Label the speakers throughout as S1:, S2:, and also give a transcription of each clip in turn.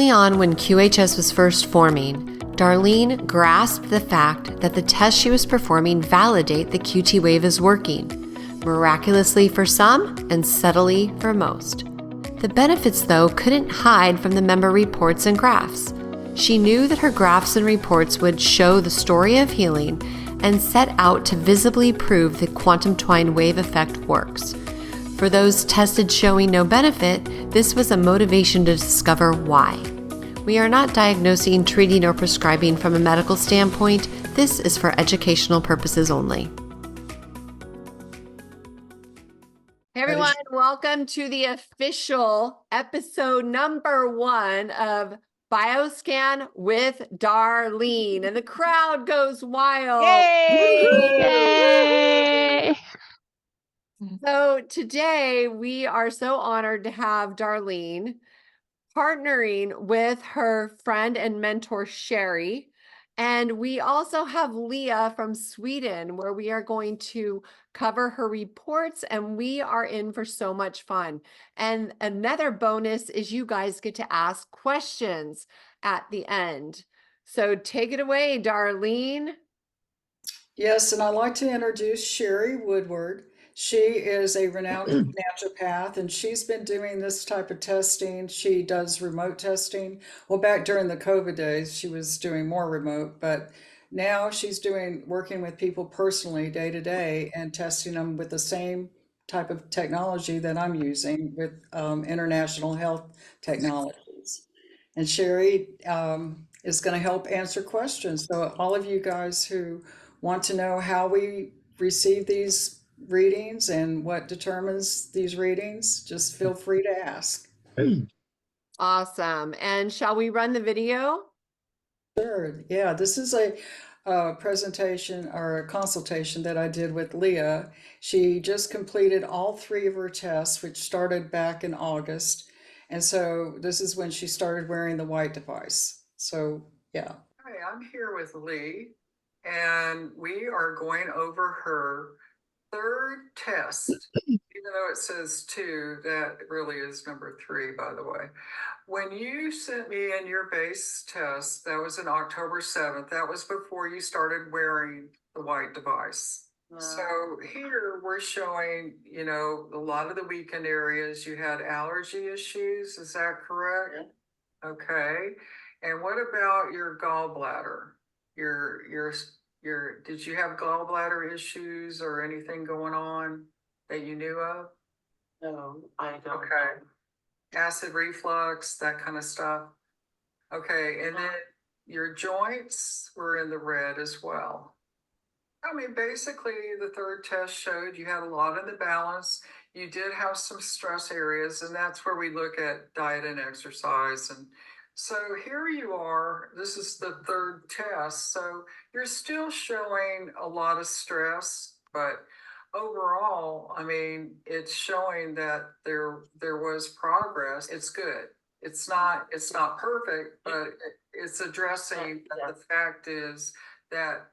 S1: Early on, when QHS was first forming, Darlene grasped the fact that the tests she was performing validate the QT wave is working, miraculously for some and subtly for most. The benefits, though, couldn't hide from the member reports and graphs. She knew that her graphs and reports would show the story of healing and set out to visibly prove the quantum twine wave effect works. For those tested showing no benefit, this was a motivation to discover why. We are not diagnosing, treating, or prescribing from a medical standpoint. This is for educational purposes only. Hey everyone, welcome to the official episode number 1 of BioScan with Darlene, and the crowd goes wild.
S2: Yay!
S1: So today we are so honored to have Darlene partnering with her friend and mentor Sherry. And we also have Leah from Sweden, where we are going to cover her reports, and we are in for so much fun. And another bonus is you guys get to ask questions at the end. So take it away, Darlene.
S3: Yes, and I'd like to introduce Sherry Woodward. She is a renowned naturopath, and she's been doing this type of testing. She does remote testing. Well, back during the COVID days, she was doing more remote, but now she's working with people personally day to day and testing them with the same type of technology that I'm using with international health technologies. And Sherry is going to help answer questions. So all of you guys who want to know how we receive these readings and what determines these readings, just feel free to ask.
S1: Awesome. And shall we run the video?
S3: Sure. Yeah, this is a presentation or a consultation that I did with Leah. She just completed all 3 of her tests, which started back in August. And so this is when she started wearing the white device. So, yeah. Hi, I'm here with Lee, and we are going over her 3rd test, even though it says 2, that really is number 3, by the way. When you sent me in your base test, that was on October 7th. That was before you started wearing the white device. So here we're showing, a lot of the weakened areas. You had allergy issues, is that correct? Yeah. Okay. And what about your gallbladder? Did you have gallbladder issues or anything going on that you knew of?
S2: No, I don't.
S3: Okay. Acid reflux, that kind of stuff. Okay, and then your joints were in the red as well. I mean, basically, the 3rd test showed you had a lot in the balance. You did have some stress areas, and that's where we look at diet and exercise. And so here you are. This is the 3rd test. So you're still showing a lot of stress, but overall, I mean, it's showing that there was progress. It's good. It's not perfect, but it's addressing that the fact is that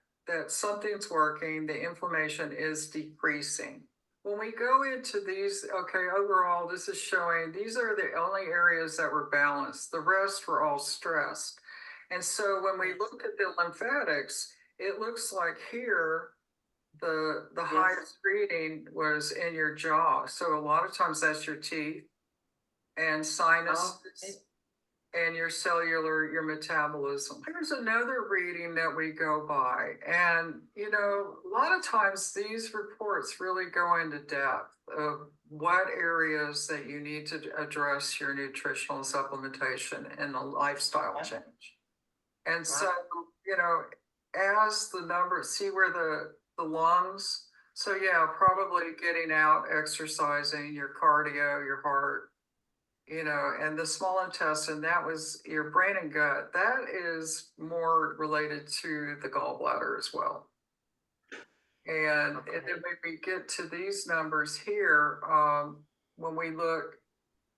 S3: something's working, the inflammation is decreasing. When we go into these, okay, overall, this is showing these are the only areas that were balanced. The rest were all stressed. And so when we look at the lymphatics, it looks like here, the highest reading was in your jaw. So a lot of times that's your teeth and sinuses. And your metabolism. Here's another reading that we go by. And, a lot of times these reports really go into depth of what areas that you need to address your nutritional supplementation and the lifestyle change. And so, as the numbers, see where the lungs, so yeah, probably getting out, exercising, your cardio, your heart, and the small intestine, that was your brain and gut. That is more related to the gallbladder as well. And then when we get to these numbers here, when we look,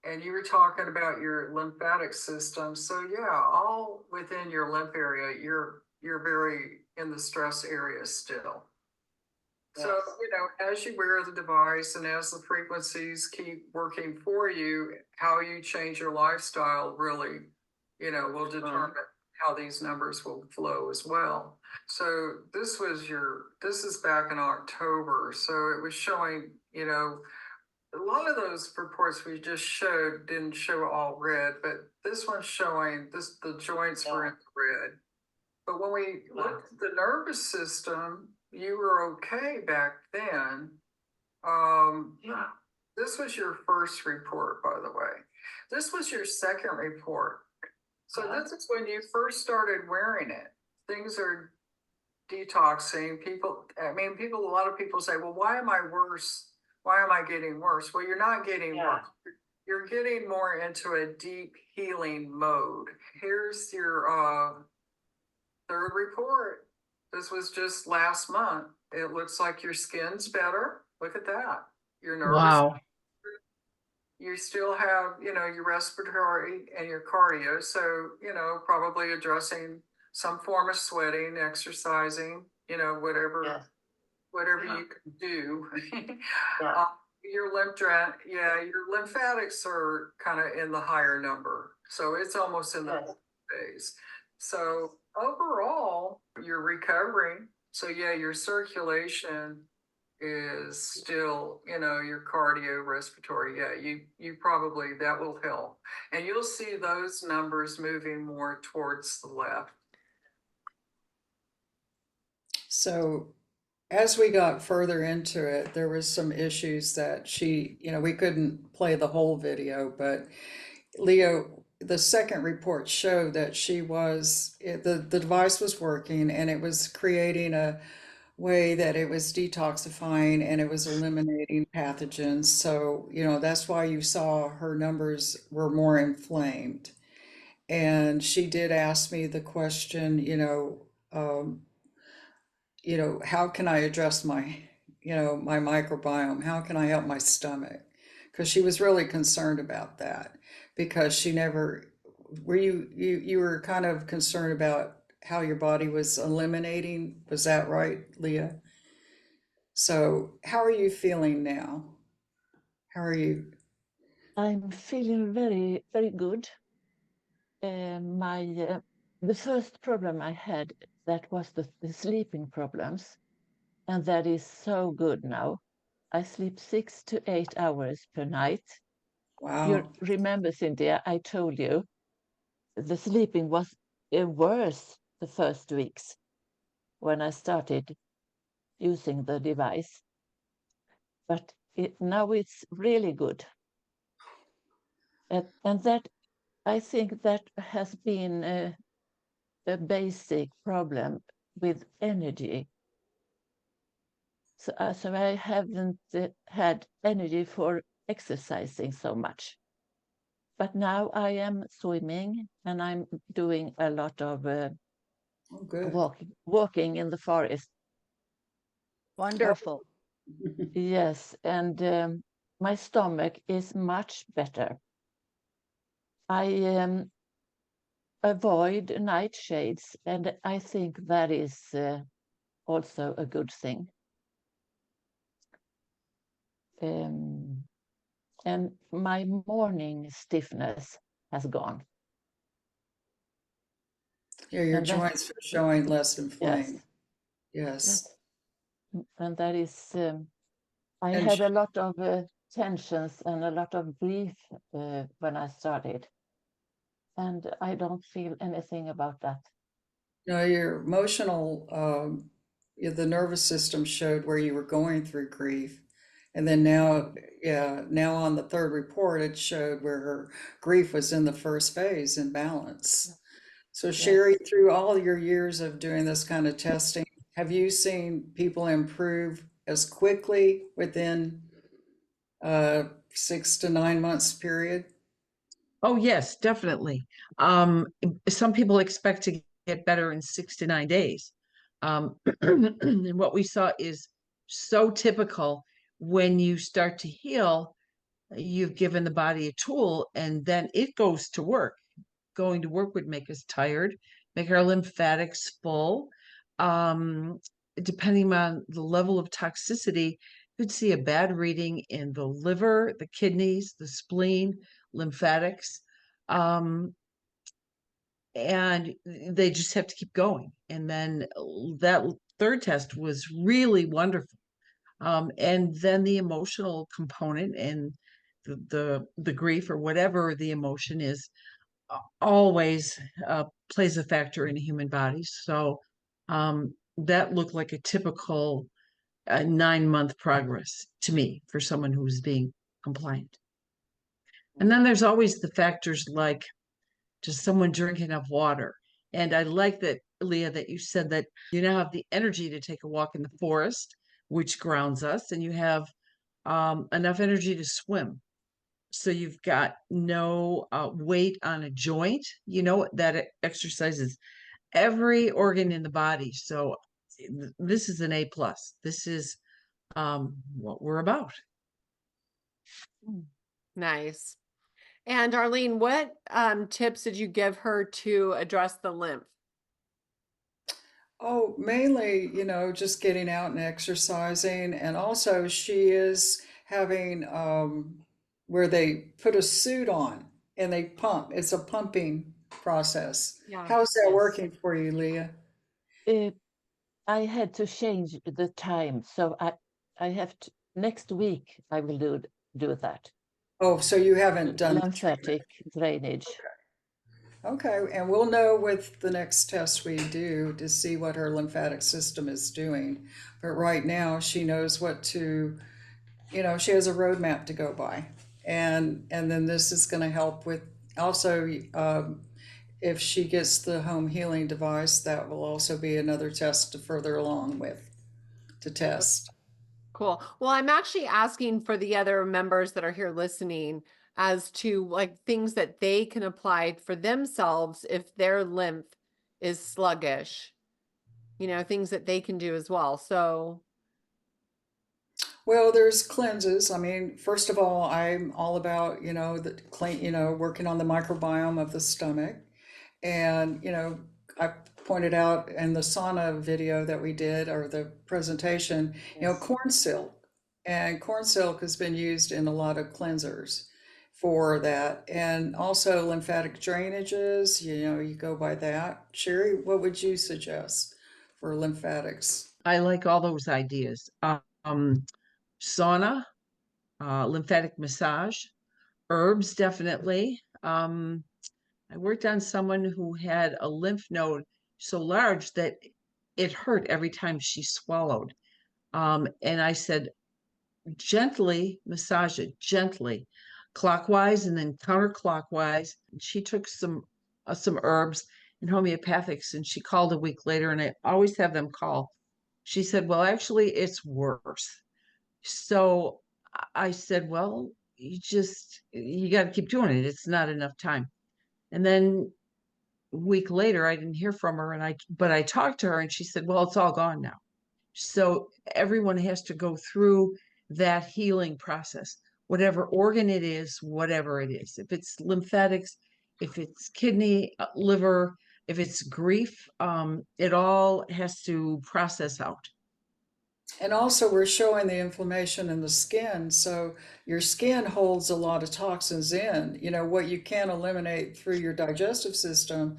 S3: and you were talking about your lymphatic system. So yeah, all within your lymph area, you're very in the stress area still. Yes. So, as you wear the device and as the frequencies keep working for you, how you change your lifestyle really will determine how these numbers will flow as well. So this is back in October. So it was showing, a lot of those reports we just showed didn't show all red, but this one's showing the joints were in the red. But when we looked at the nervous system, you were okay back then. This was your first report, by the way. This was your second report. So this is when you first started wearing it. Things are detoxing. A lot of people say, well, why am I worse? Why am I getting worse? Well, you're not getting worse. You're getting more into a deep healing mode. Here's your third report. This was just last month. It looks like your skin's better. Look at that. Your nervous.
S4: Wow.
S3: You still have, your respiratory and your cardio. So, probably addressing some form of sweating, exercising, whatever you can do. Your lymphatics are kind of in the higher number. So it's almost in the phase. So overall, you're recovering. So your circulation is still, your cardio, respiratory. You probably, that will help. And you'll see those numbers moving more towards the left. So as we got further into it, there was some issues that we couldn't play the whole video, but Leo, the second report showed that the device was working and it was creating a way that it was detoxifying and it was eliminating pathogens. So, that's why you saw her numbers were more inflamed. And she did ask me the question, how can I address my microbiome? How can I help my stomach? Because she was really concerned about that because she never, you were kind of concerned about how your body was eliminating. Was that right, Leah? So how are you feeling now? How are you?
S4: I'm feeling very, very good. The first problem I had, that was the sleeping problems, and that is so good now. I sleep 6 to 8 hours per night.
S3: Wow.
S4: You remember, Cynthia, I told you the sleeping was worse the first weeks when I started using the device. But now it's really good. And that, I think that has been a basic problem with energy. So I haven't had energy for exercising so much. But now I am swimming and I'm doing a lot of walking in the forest.
S5: Wonderful.
S4: Yes, and my stomach is much better. I avoid nightshades, and I think that is also a good thing. And my morning stiffness has gone.
S3: Yeah, your joints are showing less inflamed. Yes.
S4: And that is, I had a lot of tensions and a lot of grief when I started. And I don't feel anything about that.
S3: No, your emotional, the nervous system showed where you were going through grief. And then now on the third report, it showed where her grief was in the first phase in balance. So Sherry, through all your years of doing this kind of testing, have you seen people improve as quickly within 6 to 9 months period?
S5: Oh, yes, definitely. Some people expect to get better in 6 to 9 days. And what we saw is so typical. When you start to heal, you've given the body a tool and then it goes to work. Going to work would make us tired, make our lymphatics full. Depending on the level of toxicity, you'd see a bad reading in the liver, the kidneys, the spleen, lymphatics. and they just have to keep going. And then that third test was really wonderful. And then the emotional component and the grief or whatever the emotion is always plays a factor in a human body. So that looked like a typical 9-month progress to me for someone who was being compliant. And then there's always the factors like just someone drinking enough water. And I like that, Leah, that you said that you now have the energy to take a walk in the forest, which grounds us, and you have enough energy to swim. So you've got no weight on a joint, that exercises every organ in the body. So this is an A+. This is what we're about.
S1: Nice. And Darlene, what tips did you give her to address the lymph?
S3: Oh, mainly, just getting out and exercising. And also she is having where they put a suit on and they pump. It's a pumping process.
S1: Yeah.
S3: How's that
S4: Yes.
S3: working for you, Leah?
S4: I had to change the time, so I have to next week. I will do that.
S3: Oh, so you haven't done the treatment.
S4: Lymphatic drainage.
S3: Okay, and we'll know with the next test we do to see what her lymphatic system is doing. But right now, she knows what to, she has a roadmap to go by. And then this is going to help with also, if she gets the home healing device, that will also be another test to further along with to test.
S1: Cool. Well, I'm actually asking for the other members that are here listening as to like things that they can apply for themselves if their lymph is sluggish, things that they can do as well. So,
S3: Well, there's cleanses. I mean, first of all, I'm all about, the clean, working on the microbiome of the stomach. And, I pointed out in the sauna video that we did or the presentation,
S4: Yes.
S3: corn silk. And corn silk has been used in a lot of cleansers for that. And also lymphatic drainages, you go by that. Sherry, what would you suggest for lymphatics?
S5: I like all those ideas. Sauna, lymphatic massage, herbs, definitely. I worked on someone who had a lymph node so large that it hurt every time she swallowed. And I said, gently massage it, gently, clockwise and then counterclockwise. She took some herbs and homeopathics, and she called a week later, and I always have them call. She said, well, actually, it's worse. So I said, well, you got to keep doing it. It's not enough time. And then a week later, I didn't hear from her, but I talked to her, and she said, well, it's all gone now. So everyone has to go through that healing process, whatever organ it is, whatever it is. If it's lymphatics, if it's kidney, liver, if it's grief, it all has to process out.
S3: And also, we're showing the inflammation in the skin. So your skin holds a lot of toxins in. What you can't eliminate through your digestive system,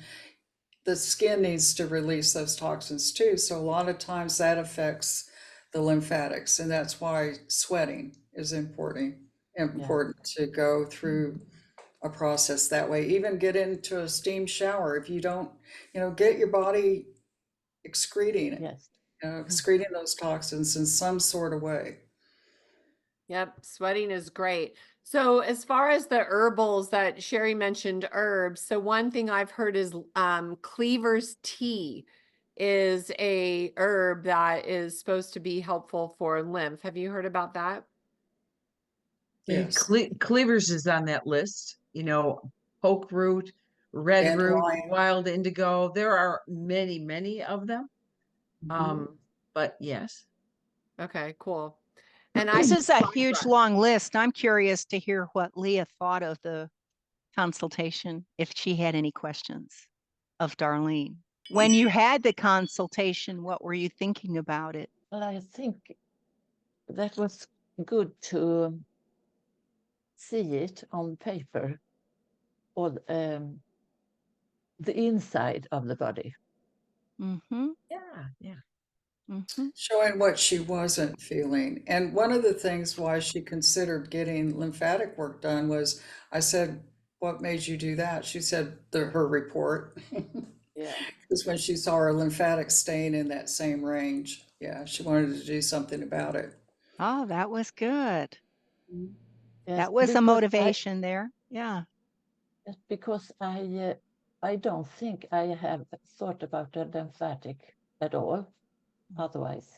S3: the skin needs to release those toxins too. So a lot of times that affects the lymphatics. And that's why sweating is important to go through a process that way. Even get into a steam shower if you don't, get your body excreting it.
S4: Yes.
S3: Excreting those toxins in some sort of way.
S1: yep, sweating is great. So as far as the herbals that Sherry mentioned, herbs. So one thing I've heard is cleaver's tea is a herb that is supposed to be helpful for lymph. Have you heard about that?
S3: Yes.
S5: Cleavers is on that list, poke root, red root,
S3: Dandelion.
S5: wild indigo. There are many, many of them. But yes.
S1: Okay, cool. And
S6: This is a huge long list. I'm curious to hear what Leah thought of the consultation, if she had any questions of Darlene. When you had the consultation, what were you thinking about it?
S4: Well, I think that was good to see it on paper, or the inside of the body.
S6: Mm-hmm.
S4: Yeah.
S6: Mm-hmm.
S3: Showing what she wasn't feeling. And one of the things why she considered getting lymphatic work done was, I said, what made you do that? She said her report.
S4: Yeah.
S3: Because when she saw her lymphatic staying in that same range, yeah, she wanted to do something about it.
S6: Oh, that was good.
S4: Yes,
S6: That was a
S4: because
S6: motivation there. Yeah.
S4: because I don't think I have thought about the lymphatic at all. Otherwise,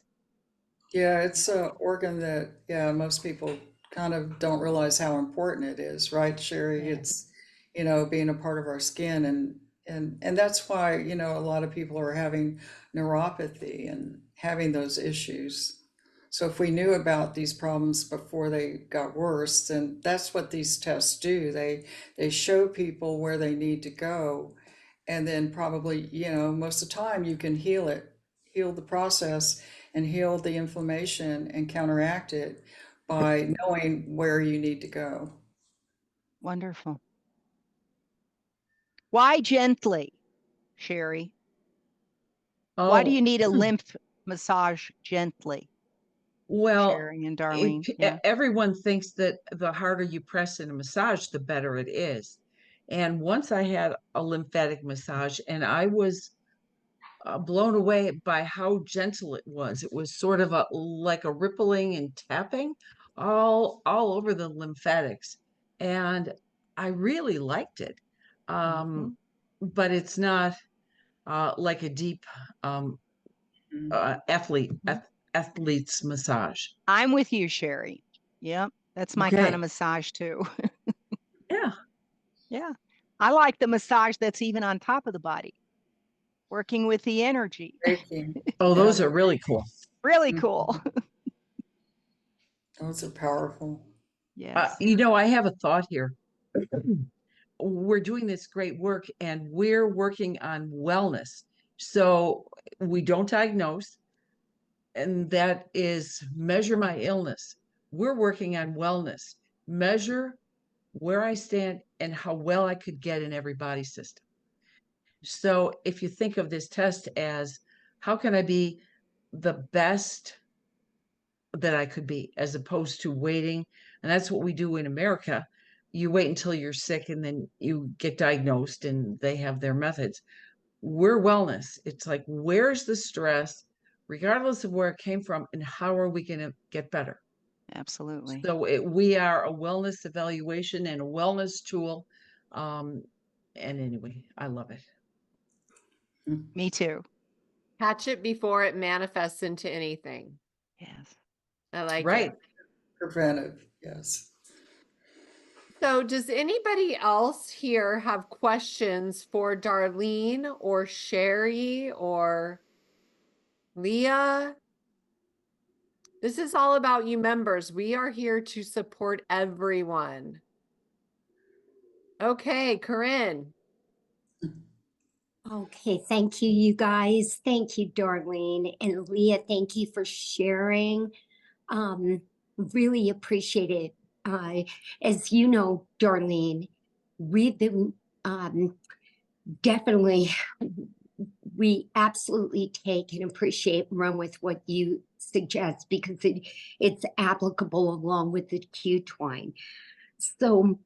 S3: Yeah, it's an organ that, yeah, most people kind of don't realize how important it is, right, Sherry?
S4: Yeah.
S3: It's, being a part of our skin, and that's why, a lot of people are having neuropathy and having those issues. So if we knew about these problems before they got worse, then that's what these tests do. They show people where they need to go, and then probably, most of the time you can heal the process and heal the inflammation and counteract it by knowing where you need to go.
S6: Wonderful. Why gently, Sherry? Why do you
S5: Oh,
S6: need a lymph massage gently,
S5: well,
S6: Sherry and Darlene? Yeah.
S5: everyone thinks that the harder you press in a massage, the better it is. And once I had a lymphatic massage, and I was blown away by how gentle it was. It was sort of like a rippling and tapping all over the lymphatics, and I really liked it.
S6: Mm-hmm.
S5: But it's not like a deep
S6: Mm-hmm.
S5: athlete's massage.
S6: I'm with you, Sherry. Yep. That's my kind
S5: Okay.
S6: of massage too.
S5: Yeah.
S6: Yeah. I like the massage that's even on top of the body, working with the energy.
S3: Baking.
S5: Oh,
S3: Yeah,
S5: those are really cool.
S6: Really cool.
S3: those are powerful.
S6: Yes.
S5: I have a thought here. We're doing this great work and we're working on wellness. So we don't diagnose, and that is measure my illness. We're working on wellness, measure where I stand and how well I could get in every body system. So if you think of this test as how can I be the best that I could be, as opposed to waiting. And that's what we do in America. You wait until you're sick and then you get diagnosed and they have their methods. We're wellness. It's like, where's the stress, regardless of where it came from, and how are we going to get better?
S6: Absolutely.
S5: So we are a wellness evaluation and a wellness tool. And anyway, I love it.
S6: Me too.
S1: Catch it before it manifests into anything.
S6: Yes.
S1: I like
S5: Right.
S1: it.
S3: Preventive, yes.
S1: So does anybody else here have questions for Darlene or Sherry or Leah? This is all about you members. We are here to support everyone. Okay, Corinne.
S7: Okay, thank you, you guys. Thank you, Darlene and Leah. Thank you for sharing. Really appreciate it. As you know, Darlene, we've been definitely, we absolutely take and appreciate and run with what you suggest because it's applicable along with the Q-Twine. So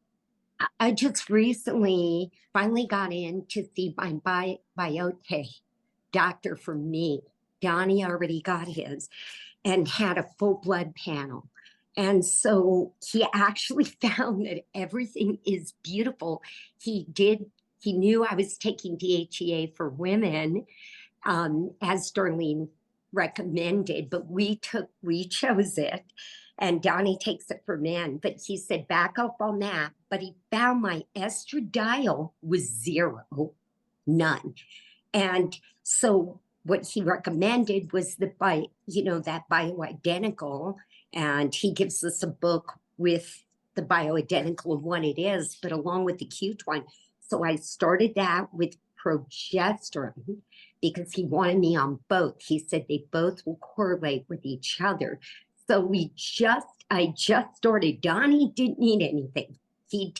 S7: I just recently finally got in to see my biotech doctor for me. Donnie already got his and had a full blood panel. And so he actually found that everything is beautiful. He knew I was taking DHEA for women, as Darlene recommended, but we chose it. And Donnie takes it for men, but he said back up on that. But he found my estradiol was 0, none. And so what he recommended was that bioidentical, and he gives us a book with the bioidentical of what it is, but along with the Q-Twine. So I started that with progesterone because he wanted me on both. He said they both will correlate with each other. So I just started. Donnie didn't need anything. He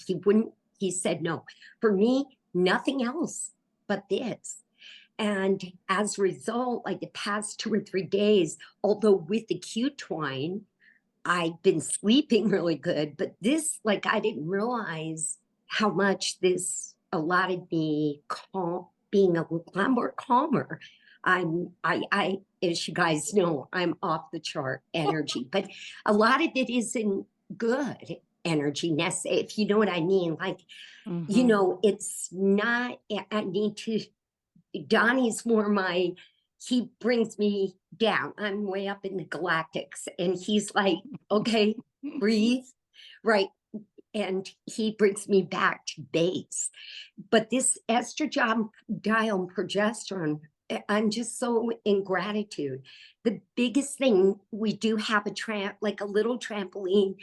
S7: said no. For me, nothing else. but this. And as a result, like the past 2 or 3 days, although with the Q-twine, I've been sleeping really good, but this, like, I didn't realize how much this allotted me being a lot more calmer. As you guys know, I'm off the chart energy, but a lot of it isn't good energy, if you know what I mean. Like, you know, it's not, I need to, Donnie's more he brings me down. I'm way up in the galactics and he's like, okay, breathe, right? And he brings me back to base. But this estradiol and progesterone, I'm just so in gratitude. The biggest thing, we do have like a little trampoline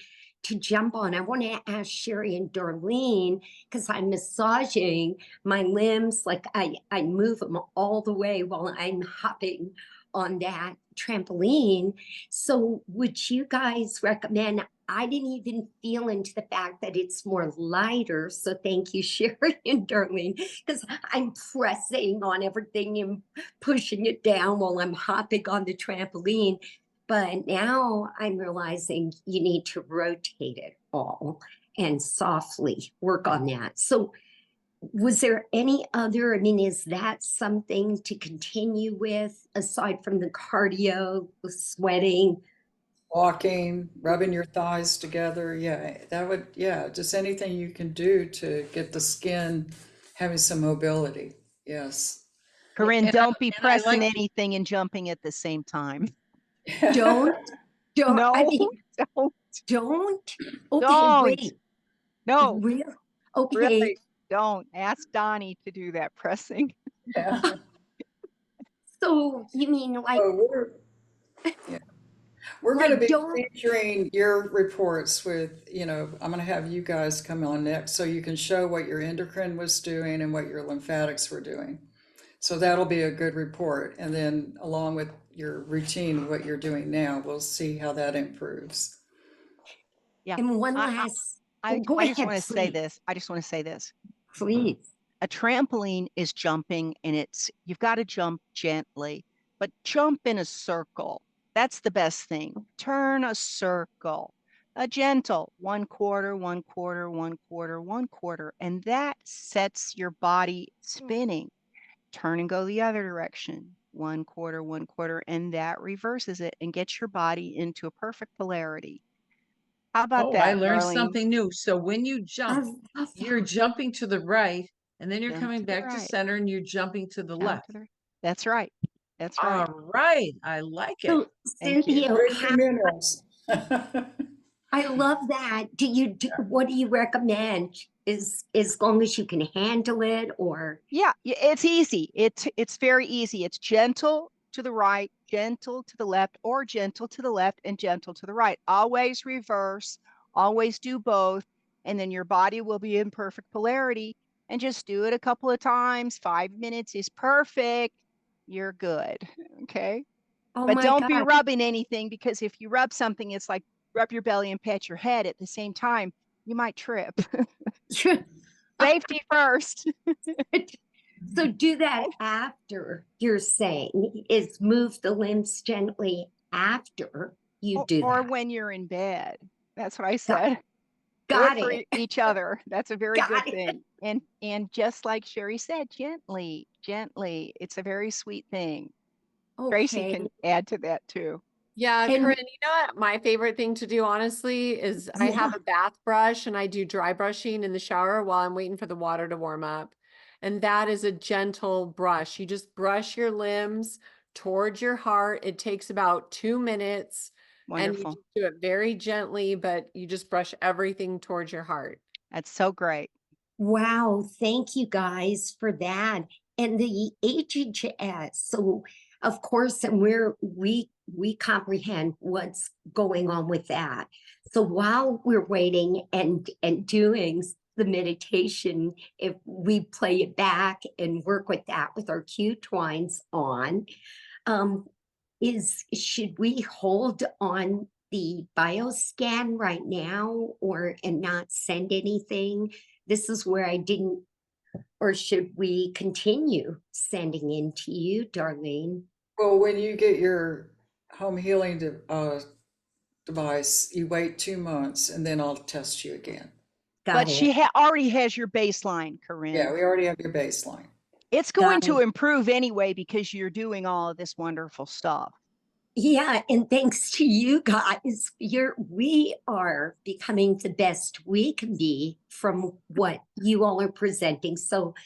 S7: to jump on. I want to ask Sherry and Darlene, because I'm massaging my limbs, like I move them all the way while I'm hopping on that trampoline. So would you guys recommend? I didn't even feel into the fact that it's more lighter. So thank you, Sherry and Darlene, because I'm pressing on everything and pushing it down while I'm hopping on the trampoline. But now I'm realizing you need to rotate it all and softly work on that. So was there any other, I mean, is that something to continue with aside from the cardio, the sweating?
S3: Walking, rubbing your thighs together. Yeah, that would, yeah, just anything you can do to get the skin having some mobility. Yes.
S6: Corinne,
S5: And
S6: don't be
S5: I
S6: pressing
S5: like
S6: anything and jumping at the same time.
S7: Don't,
S6: No,
S7: I mean,
S6: don't,
S7: don't? Okay,
S6: don't.
S7: wait,
S6: No,
S7: real, okay.
S6: really, don't. Ask Donnie to do that pressing.
S3: Yeah.
S7: So you mean like,
S3: So we're going to
S7: like
S3: be
S7: don't,
S3: featuring your reports with, you know, I'm going to have you guys come on next so you can show what your endocrine was doing and what your lymphatics were doing. So that'll be a good report. And then along with your routine, what you're doing now, we'll see how that improves.
S6: Yeah.
S7: and one
S6: I-
S7: last,
S6: I
S7: go
S6: just
S7: ahead,
S6: want to say
S7: please.
S6: this. I just want to say this.
S7: Please.
S6: A trampoline is jumping and you've got to jump gently, but jump in a circle. That's the best thing. Turn a circle, a gentle 1/4, 1/4, 1/4, 1/4, and that sets your body spinning. Turn and go the other direction, 1/4, 1/4, and that reverses it and gets your body into a perfect polarity. How about
S5: Oh, I
S6: that,
S5: learned
S6: Darlene?
S5: something new. So when you
S7: I
S5: jump,
S7: love
S5: you're
S7: that.
S5: jumping to the right, and then you're
S6: Jump
S5: coming
S6: to the
S5: back to
S6: right.
S5: center, and you're jumping to the
S6: Down
S5: left.
S6: to the right. That's right. That's right.
S5: All right, I like it.
S7: So
S6: Thank you.
S7: Cynthia,
S3: Where's your minerals?
S7: I love that. What do you recommend? Is as long as you can handle it, or
S6: Yeah, it's easy. It's very easy. It's gentle to the right, gentle to the left, or gentle to the left and gentle to the right. Always reverse, always do both, and then your body will be in perfect polarity. And just do it a couple of times. 5 minutes is perfect. You're good. Okay.
S7: oh
S6: But
S7: my
S6: don't be
S7: God.
S6: rubbing anything, because if you rub something, it's like rub your belly and pat your head at the same time. You might trip. Safety first.
S7: So do that after, you're saying, is move the limbs gently after you do
S6: Or
S7: that.
S6: when you're in bed. That's what I
S7: Got,
S6: said. Do
S7: got
S6: it for
S7: it.
S6: each other. That's a very good
S7: Got it.
S6: thing. And just like Sherry said, gently, gently. It's a very sweet thing. Tracy
S7: Okay.
S6: can add to that too.
S1: Yeah,
S7: And-
S1: Corinne, you know what my favorite thing to do, honestly, is I have
S7: Yeah.
S1: a bath brush and I do dry brushing in the shower while I'm waiting for the water to warm up. And that is a gentle brush. You just brush your limbs towards your heart. It takes about 2 minutes. And you
S6: Wonderful.
S1: just do it very gently, but you just brush everything towards your heart.
S6: That's so great.
S7: Wow, thank you guys for that. And the HHS, so of course, and we comprehend what's going on with that. So while we're waiting and doing the meditation, if we play it back and work with that with our Q twines on, should we hold on the BioScan right now and not send anything? This is where I didn't Or should we continue sending in to you, Darlene?
S3: Well, when you get your home healing device, you wait 2 months and then I'll test you again.
S6: But
S7: Got
S6: she
S7: it.
S6: already has your baseline, Corinne.
S3: Yeah, we already have your baseline.
S6: It's going
S7: Got
S6: to
S7: it.
S6: improve anyway because you're doing all of this wonderful stuff.
S7: Yeah, and thanks to you guys, we are becoming the best we can be from what you all are presenting. So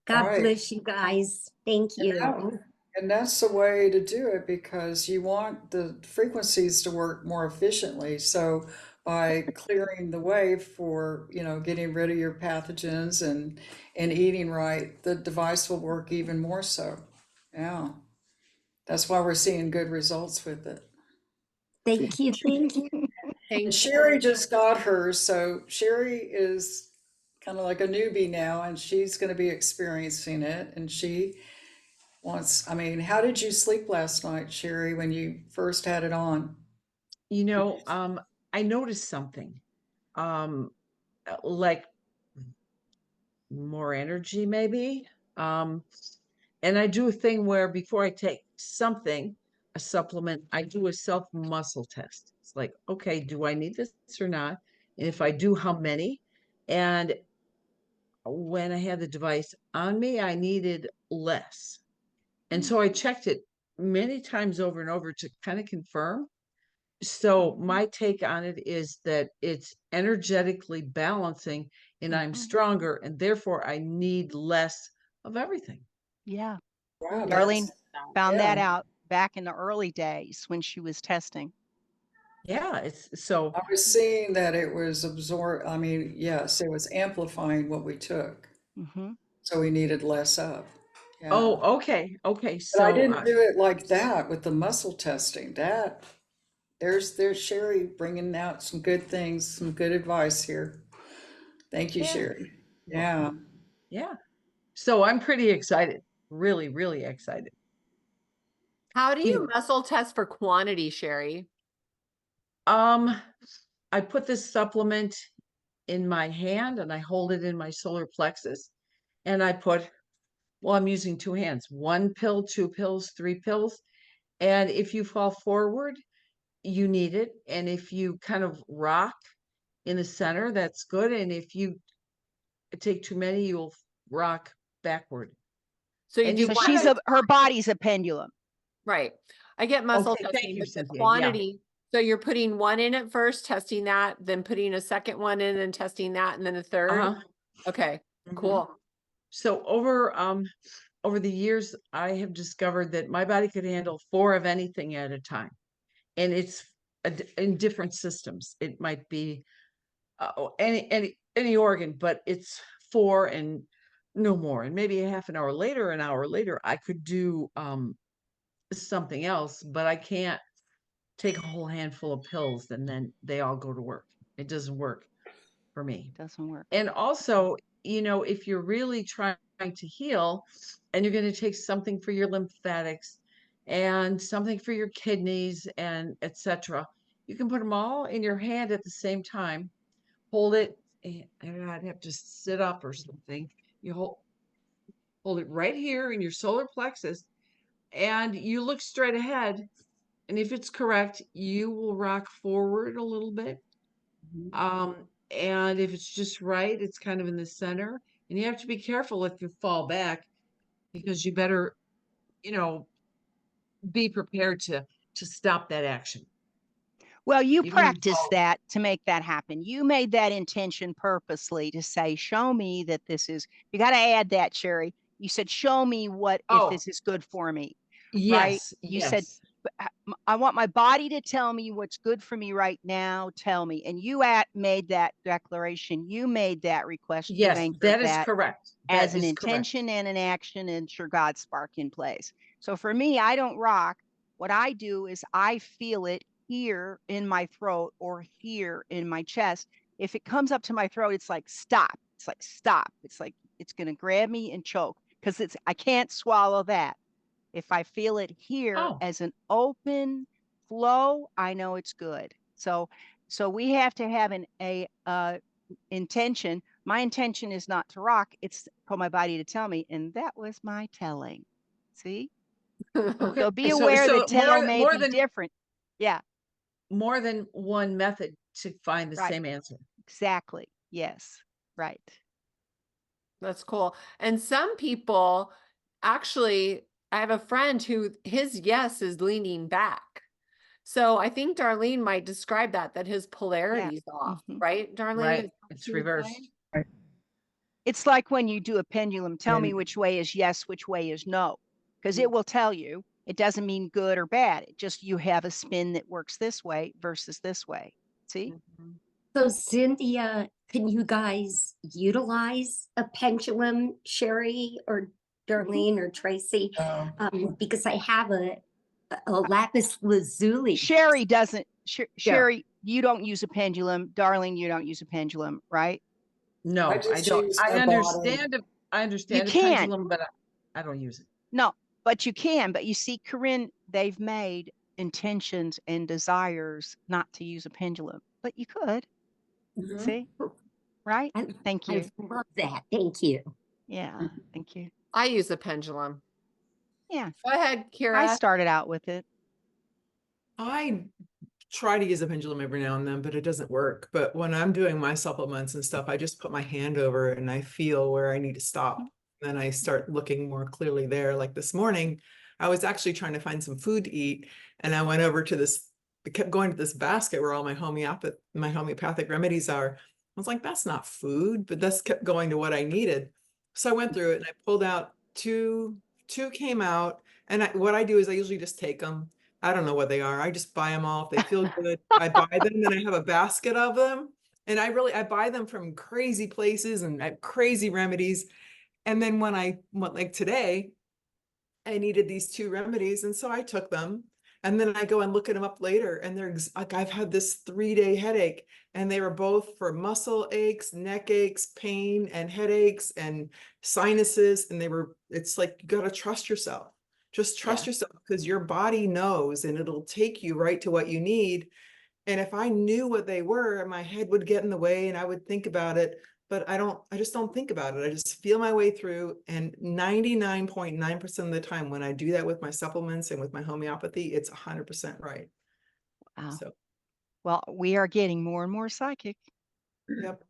S7: God
S3: Right.
S7: bless you guys. Thank you.
S3: And that's the way to do it because you want the frequencies to work more efficiently. So by clearing the way for, getting rid of your pathogens and eating right, the device will work even more so. Yeah. That's why we're seeing good results with it.
S7: Thank you. Thank you.
S3: And Sherry just got hers, so Sherry is kind of like a newbie now, and she's going to be experiencing it. And she wants, how did you sleep last night, Sherry, when you first had it on?
S5: I noticed something, like more energy maybe. And I do a thing where before I take something, a supplement, I do a self muscle test. It's like, okay, do I need this or not? And if I do, how many? And when I had the device on me, I needed less. And so I checked it many times over and over to kind of confirm. So my take on it is that it's energetically balancing and I'm stronger and therefore I need less of everything.
S6: Yeah.
S3: Wow,
S6: Darlene found that
S3: yeah.
S6: out back in the early days when she was testing.
S5: Yeah, it's so
S3: I was seeing that it was yes, it was amplifying what we took. So we needed less of. Yeah.
S5: Oh, okay.
S3: But I
S5: So
S3: didn't do it like that with the muscle testing. There's Sherry bringing out some good things, some good advice here. Thank you,
S5: Yeah.
S3: Sherry. Yeah.
S5: Yeah. So I'm pretty excited. Really, really excited.
S1: How do you muscle test for quantity, Sherry?
S5: I put this supplement in my hand and I hold it in my solar plexus and I'm using 2 hands, 1 pill, 2 pills, 3 pills. And if you fall forward, you need it. And if you kind of rock in the center, that's good. And if you take too many, you'll rock backward.
S1: So you do
S6: her body's a pendulum.
S1: right. I get muscle testing,
S5: thank you,
S1: but the
S5: Cynthia.
S1: quantity. So you're putting one in at first, testing that, then putting a second one in and testing that, and then a third. Okay, cool.
S5: So over the years, I have discovered that my body could handle 4 of anything at a time, and it's in different systems. It might be any organ, but it's 4 and no more. And maybe a half an hour later, I could do something else, but I can't take a whole handful of pills and then they all go to work. It doesn't work for me.
S6: It doesn't work.
S5: And also, if you're really trying to heal and you're going to take something for your lymphatics and something for your kidneys and etc., you can put them all in your hand at the same time, hold it, and I'd have to sit up or something. You hold it right here in your solar plexus and you look straight ahead. And if it's correct, you will rock forward a little bit. And if it's just right, it's kind of in the center. And you have to be careful if you fall back because you better, be prepared to stop that action.
S6: Well, you practiced that to make that happen. You made that intention purposely to say, show me that this is, you got to add that, Sherry. You said, show me if this is good for me.
S5: Yes.
S6: Right? You said, I want my body to tell me what's good for me right now. Tell me. And you made that declaration. You made that request.
S5: Yes, that is correct.
S6: As an intention and an action, and your God spark in place. So for me, I don't rock. What I do is I feel it here in my throat or here in my chest. If it comes up to my throat, it's like, stop. It's like, stop. It's like, it's going to grab me and choke because I can't swallow that. If I feel it here as an open flow, I know it's good. So we have to have an intention My intention is not to rock, it's for my body to tell me, and that was my telling. See?
S5: Okay.
S6: So be aware that tell may
S5: more
S6: be
S5: than
S6: different. Yeah,
S5: more than one method to find the
S6: Right.
S5: same answer.
S6: exactly. Yes, right.
S1: That's cool. And some people actually, I have a friend who his yes is leaning back. So I think Darlene might describe that his polarity's off,
S6: Mhm.
S1: right, Darlene?
S5: Right.
S1: Is that what
S5: It's
S1: you would
S5: reversed.
S1: say?
S6: It's like when you do a pendulum, tell me which way is yes, which way is no, because it will tell you. It doesn't mean good or bad. It just you have a spin that works this way versus this way. See?
S1: Mhm.
S7: So Cynthia, can you guys utilize a pendulum, Sherry or Darlene or Tracy? Because I have a lapis lazuli.
S6: Sherry doesn't.
S7: Yeah.
S6: Sherry, you don't use a pendulum. Darling, you don't use a pendulum, right?
S5: No,
S3: I
S5: I
S3: just
S5: don't.
S3: use
S5: I
S3: my
S5: understand. I understand a
S6: can.
S5: pendulum, but I don't use it.
S6: No, but you can. But you see, Corinne, they've made intentions and desires not to use a pendulum, but you could.
S7: Mhm.
S6: See? Right?
S7: I,
S6: Thank
S7: I
S6: you.
S7: love that. Thank you.
S6: Yeah, thank you.
S1: I use a pendulum.
S6: Yeah,
S1: Go ahead,
S6: I
S1: Kira.
S6: started out with it.
S2: I try to use a pendulum every now and then, but it doesn't work. But when I'm doing my supplements and stuff, I just put my hand over it and I feel where I need to stop. Then I start looking more clearly there. Like this morning, I was actually trying to find some food to eat, and I went over to this, I kept going to this basket where all my homeopathic remedies are. I was like, that's not food, but that's kept going to what I needed. So I went through it and I pulled out two came out. And what I do is I usually just take them. I don't know what they are. I just buy them all. If they feel good, I buy them. Then I have a basket of them. And I buy them from crazy places and at crazy remedies. And then when I went, like today, I needed these two remedies. And so I took them. And then I go and look at them up later. And they're like, I've had this 3-day headache. And they were both for muscle aches, neck aches, pain, and headaches and sinuses. And it's like, you got to trust yourself. Just trust yourself, because your body knows and it'll take you right to what you need. And if I knew what they were, my head would get in the way and I would think about it, but I just don't think about it. I just feel my way through. And 99.9% of the time when I do that with my supplements and with my homeopathy, it's 100% right.
S6: Wow.
S2: So,
S6: Well, we are getting more and more psychic,
S2: yep.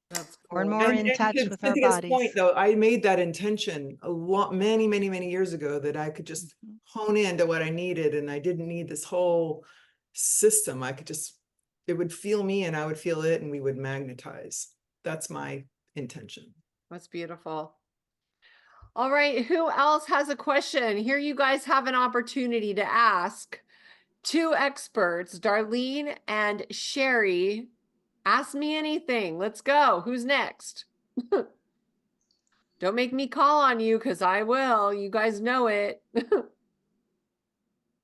S1: That's
S6: more and
S1: cool.
S6: more
S2: And
S6: in touch
S2: to
S6: with our
S2: Cynthia's
S6: bodies.
S2: point, though, I made that intention many years ago, that I could just
S6: Mhm.
S2: hone into what I needed, and I didn't need this whole system. It would feel me and I would feel it, and we would magnetize. That's my intention.
S1: That's beautiful. All right, who else has a question? Here you guys have an opportunity to ask two experts, Darlene and Sherry. Ask me anything. Let's go. Who's next? Don't make me call on you, because I will. You guys know it.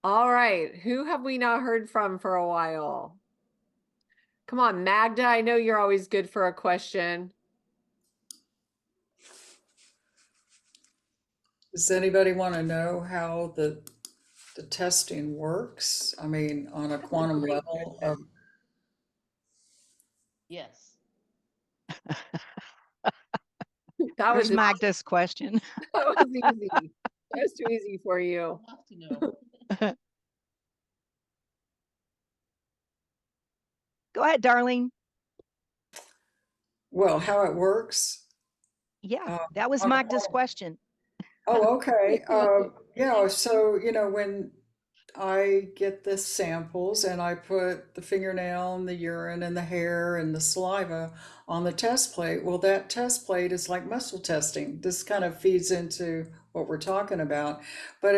S1: All right, who have we not heard from for a while? Come on, Magda, I know you're always good for a question.
S3: Does anybody want to know how the testing works? I mean, on a quantum level of,
S4: Yes.
S1: That was
S6: There's Magda's question.
S1: that was easy. That was too easy for you.
S4: Have to know.
S6: Go ahead, Darlene.
S3: well, how it works.
S6: Yeah, that was
S3: on a
S6: Magda's
S3: quantum-
S6: question.
S3: Oh, okay. Yeah, so, when I get the samples and I put the fingernail and the urine and the hair and the saliva on the test plate, well, that test plate is like muscle testing. This kind of feeds into what we're talking about, but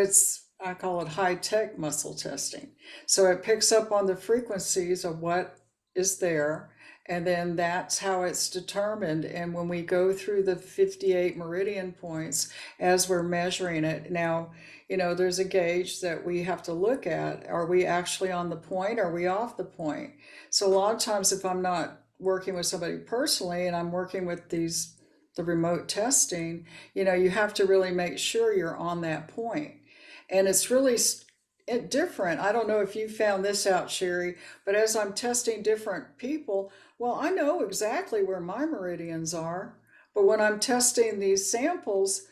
S3: I call it high-tech muscle testing. So it picks up on the frequencies of what is there, and then that's how it's determined. And when we go through the 58 meridian points as we're measuring it, now, there's a gauge that we have to look at. Are we actually on the point? Are we off the point? So a lot of times, if I'm not working with somebody personally and I'm working with the remote testing, you have to really make sure you're on that point. And it's really, different. I don't know if you found this out, Sherry, but as I'm testing different people, well, I know exactly where my meridians are, but when I'm testing these samples,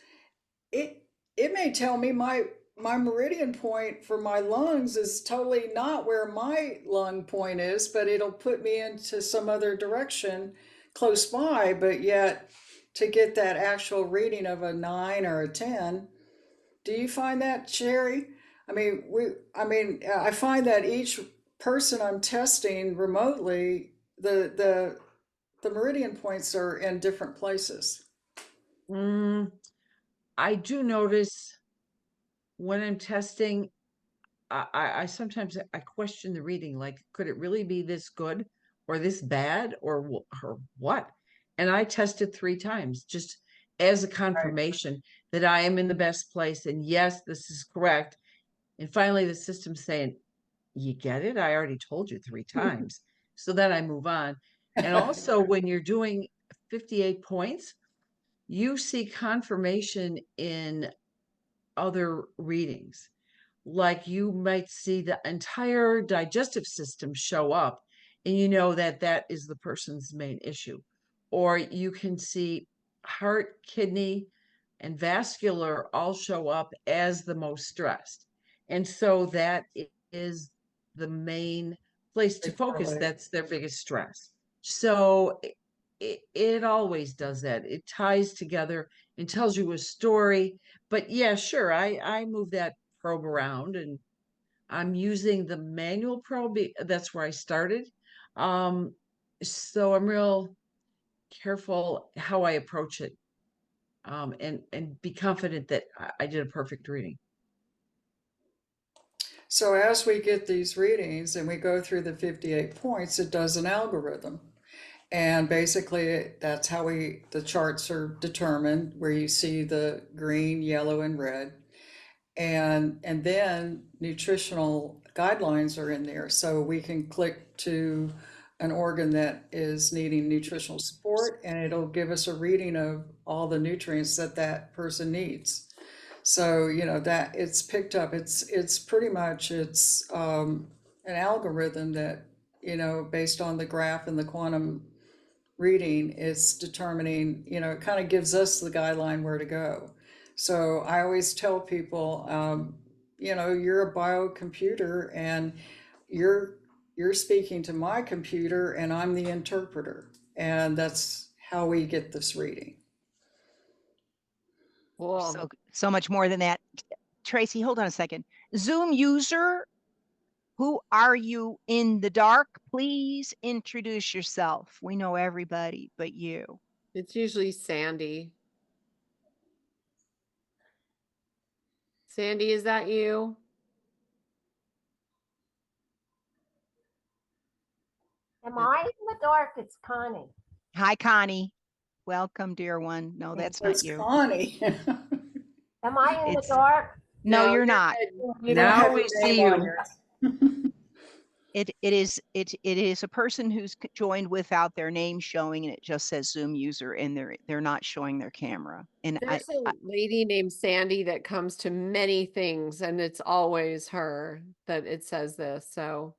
S3: it it may tell me my meridian point for my lungs is totally not where my lung point is, but it'll put me into some other direction close by, but yet to get that actual reading of a 9 or a 10. Do you find that, Sherry? I find that each person I'm testing remotely, the meridian points are in different places.
S5: I do notice when I'm testing, I sometimes I question the reading, like, could it really be this good or this bad or what? And I tested 3 times just as a confirmation that I am in the best place and yes, this is correct. And finally the system's saying, you get it? I already told you 3 times. So then I move on. And also when you're doing 58 points, you see confirmation in other readings. Like you might see the entire digestive system show up, and you know that that is the person's main issue. Or you can see heart, kidney, and vascular all show up as the most stressed. And so that is the main place to focus. That's their biggest stress. So it always does that. It ties together and tells you a story. But yeah, sure, I move that probe around and I'm using the manual probe. That's where I started. So I'm real careful how I approach it, and be confident that I did a perfect reading.
S3: So as we get these readings and we go through the 58 points, it does an algorithm. And basically that's how the charts are determined, where you see the green, yellow, and red. And then nutritional guidelines are in there. So we can click to an organ that is needing nutritional support and it'll give us a reading of all the nutrients that that person needs. So, that it's picked up, it's pretty much, an algorithm that, based on the graph and the quantum reading, it's determining, it kind of gives us the guideline where to go. So I always tell people, you're a biocomputer and you're speaking to my computer and I'm the interpreter. And that's how we get this reading.
S6: So, so much more than that. Tracy, hold on a second. Zoom user, who are you in the dark? Please introduce yourself. We know everybody but you.
S1: It's usually Sandy. Sandy, is that you?
S8: Am I in the dark? It's Connie.
S6: Hi, Connie. Welcome, dear one. No, that's not you.
S3: Connie.
S8: Am I in the dark?
S6: No, you're not.
S5: Now we see you.
S6: It is a person who's joined without their name showing, and it just says Zoom user, and they're not showing their camera. And
S1: There's a lady named Sandy that comes to many things, and it's always her that it says this. So,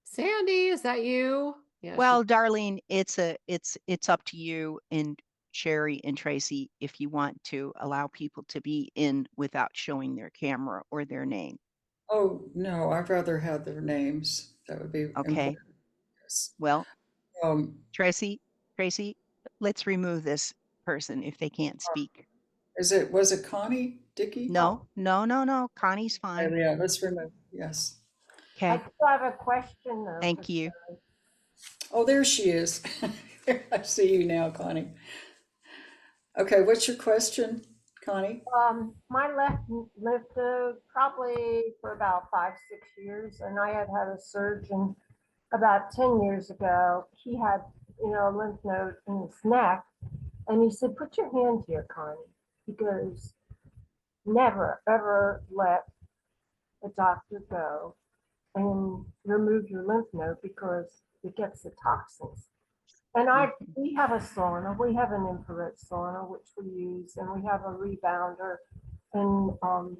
S1: Sandy, is that you? Yeah.
S6: Well, Darlene, it's up to you and Sherry and Tracy if you want to allow people to be in without showing their camera or their name.
S3: Oh, no, I'd rather have their names. That would be
S6: okay.
S3: Yes.
S6: Well, Tracy, let's remove this person if they can't speak.
S3: Was it Connie Dickey?
S6: No. Connie's fine.
S3: Yeah, let's remove. Yes.
S6: Okay.
S8: I do have a question though.
S6: Thank you.
S3: Oh, there she is. I see you now, Connie. Okay, what's your question, Connie?
S8: My left lymph node probably for about 5-6 years, and I had a surgeon about 10 years ago. He had, a lymph node in his neck, and he said, "Put your hand here, Connie." He goes, "Never ever let a doctor go and remove your lymph node because it gets the toxins." And we have a sauna, we have an infrared sauna, which we use, and we have a rebounder. And, I'm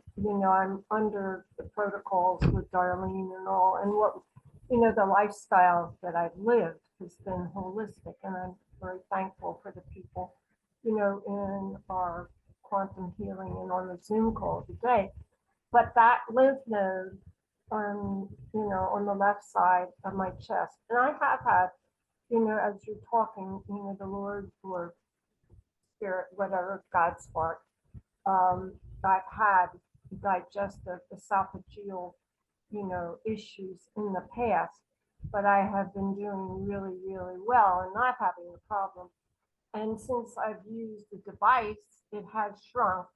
S8: under the protocols with Darlene and all, and what, the lifestyle that I've lived has been holistic, and I'm very thankful for the people, in our quantum healing and on the Zoom call today. But that lymph node on the left side of my chest, and I have had, as you're talking, the Lord or Spirit, whatever, God spark, I've had digestive, esophageal, issues in the past, but I have been doing really, really well and not having a problem. And since I've used the device, it has shrunk,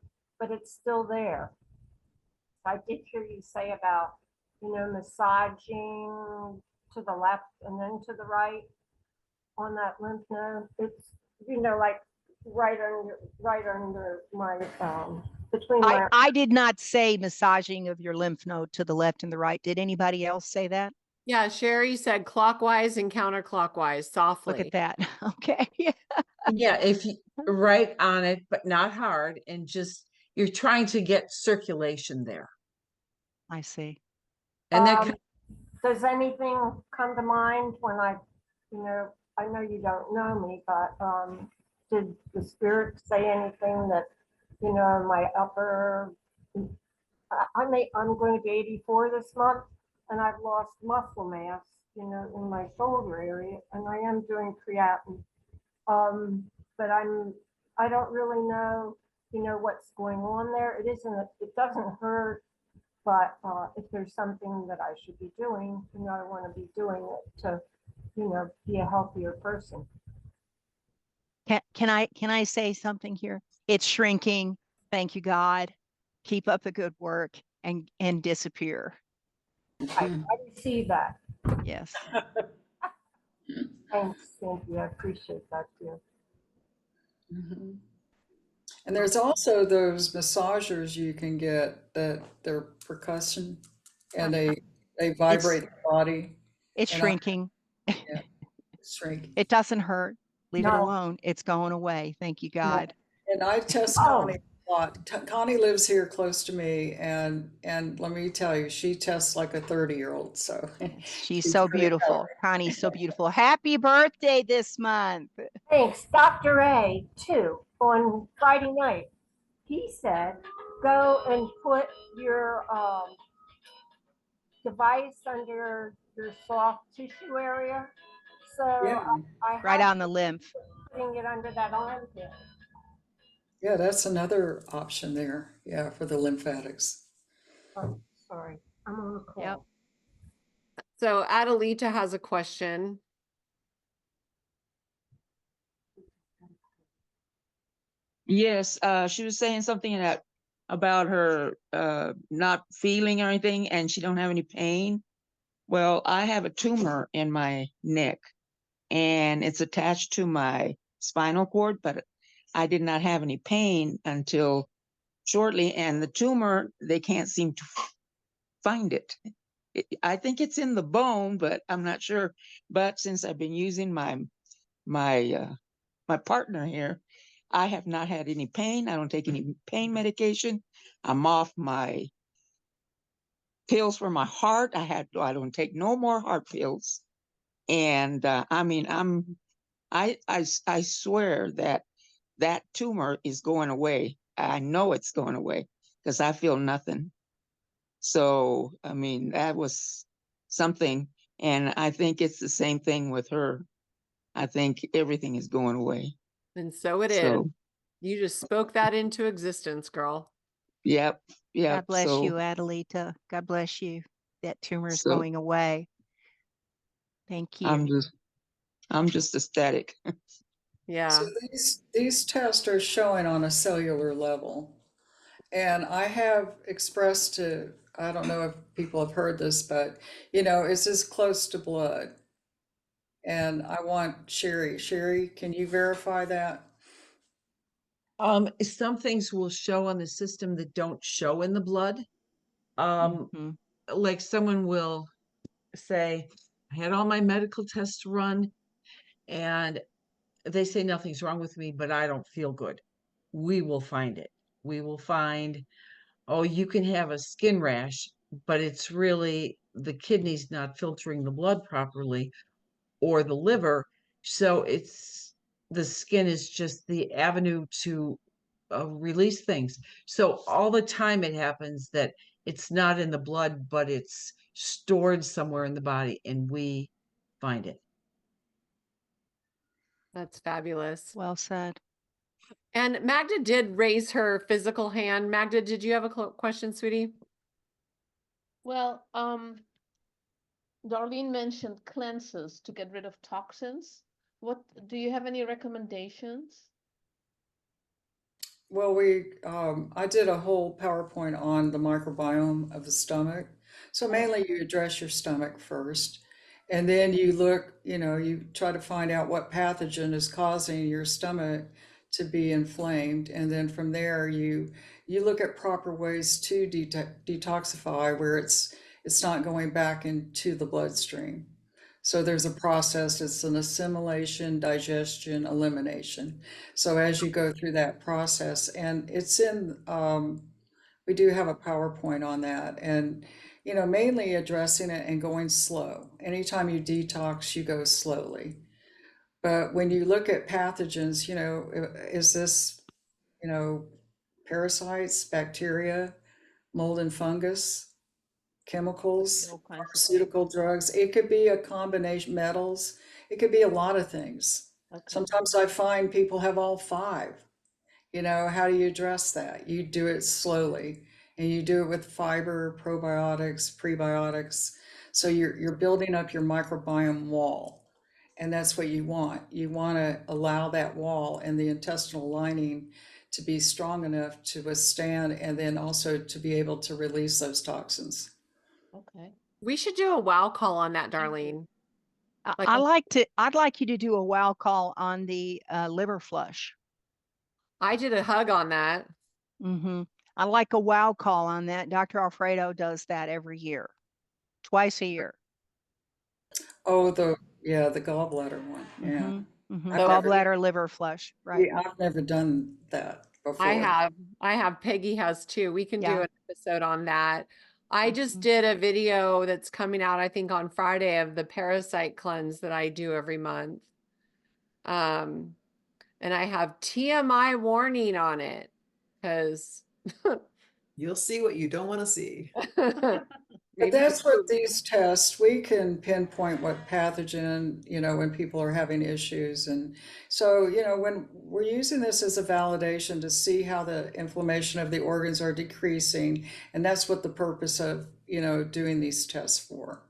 S8: but it's still there. I did hear you say about, massaging to the left and then to the right on that lymph node. It's, like right under my, between my.
S6: I did not say massaging of your lymph node to the left and the right. Did anybody else say that?
S1: Yeah, Sherry said clockwise and counterclockwise softly.
S6: Look at that. Okay.
S5: Yeah, if you right on it, but not hard, and just you're trying to get circulation there.
S6: I see.
S5: And then
S8: Does anything come to mind when I know you don't know me, but did the Spirit say anything that, my upper, I'm going to be 84 this month, and I've lost muscle mass, in my shoulder area, and I am doing creatinine. But I don't really know, what's going on there. It doesn't hurt, but if there's something that I should be doing, I want to be doing it to, be a healthier person.
S6: Can I say something here? It's shrinking. Thank you, God. Keep up the good work and disappear.
S8: I receive that.
S6: Yes.
S8: Thanks, Cynthia. I appreciate that too.
S3: Mhm. And there's also those massagers you can get that they're percussion and they vibrate the body.
S6: It's
S3: And
S6: shrinking.
S3: Yeah, shrink.
S6: It doesn't hurt. Leave it
S8: No.
S6: alone. It's going away. Thank you, God.
S3: And I test Connie a lot. Connie lives here close to me, and let me tell you, she tests like a 30-year-old. So
S6: She's so beautiful. Connie's so beautiful. Happy birthday this month.
S8: Thanks, Dr. A, too, on Friday night. He said, go and put your device under your soft tissue area. So
S3: Yeah.
S8: I
S6: Right
S8: had
S6: on the lymph.
S8: putting it under that armpit.
S3: Yeah, that's another option there. Yeah, for the lymphatics.
S8: Oh, sorry, I'm on the call.
S6: Yep.
S1: So Adelita has a question.
S9: Yes, she was saying something about her not feeling or anything, and she don't have any pain. Well, I have a tumor in my neck, and it's attached to my spinal cord, but I did not have any pain until shortly, and the tumor, they can't seem to find it. I think it's in the bone, but I'm not sure. But since I've been using my partner here, I have not had any pain. I don't take any pain medication. I'm off my pills for my heart. I don't take no more heart pills. And I swear that tumor is going away. I know it's going away because I feel nothing. So, that was something. And I think it's the same thing with her. I think everything is going away.
S1: And so it is. You just spoke that into existence, girl.
S9: Yep.
S6: God bless you, Adelita. God bless you. That tumor is going away. Thank you.
S9: I'm just ecstatic.
S1: Yeah.
S3: So these tests are showing on a cellular level. And I have expressed to, I don't know if people have heard this, but it's as close to blood. And I want Sherry, can you verify that?
S5: Some things will show on the system that don't show in the blood. Like someone will say, I had all my medical tests run and they say nothing's wrong with me, but I don't feel good. We will find it. we will find, oh, you can have a skin rash, but it's really the kidneys not filtering the blood properly or the liver. So the skin is just the avenue to release things. So all the time it happens that it's not in the blood, but it's stored somewhere in the body, and we find it.
S1: That's fabulous.
S6: Well said.
S1: And Magda did raise her physical hand. Magda, did you have a question, sweetie?
S10: Well, Darlene mentioned cleanses to get rid of toxins. What do you have any recommendations?
S3: Well, I did a whole PowerPoint on the microbiome of the stomach. So mainly you address your stomach first, and then you look, you try to find out what pathogen is causing your stomach to be inflamed. And then from there, you look at proper ways to detoxify where it's not going back into the bloodstream. So there's a process, it's an assimilation, digestion, elimination. So as you go through that process, and we do have a PowerPoint on that, and, mainly addressing it and going slow. Anytime you detox, you go slowly. But when you look at pathogens, is this, parasites, bacteria, mold and fungus? Chemicals,
S10: All kinds of
S3: pharmaceutical drugs. It could be a combination, metals. It could be a lot of things.
S10: things. Okay.
S3: Sometimes I find people have all five. How do you address that? You do it slowly, and you do it with fiber, probiotics, prebiotics. So you're building up your microbiome wall, and that's what you want. You want to allow that wall and the intestinal lining to be strong enough to withstand, and then also to be able to release those toxins.
S10: Okay.
S1: We should do a wow call on that, Darlene. Like
S6: I'd like you to do a wow call on the liver flush.
S1: I did a hug on that.
S6: Mm-hmm. I like a wow call on that. Dr. Alfredo does that every year, twice a year.
S3: Oh, the gallbladder one. Yeah.
S6: Mm-hmm. Mm-hmm.
S3: I've never-
S6: Gallbladder liver flush. Right.
S3: I've never done that before.
S1: I have. Peggy has too. We can do
S6: Yeah.
S1: an episode on that. I just
S6: Mhm.
S1: did a video that's coming out, I think, on Friday of the parasite cleanse that I do every month. And I have TMI warning on it because
S2: You'll see what you don't want to see.
S3: But that's what these tests, we can pinpoint what pathogen, when people are having issues. And so, when we're using this as a validation to see how the inflammation of the organs are decreasing, and that's what the purpose of, doing these tests for.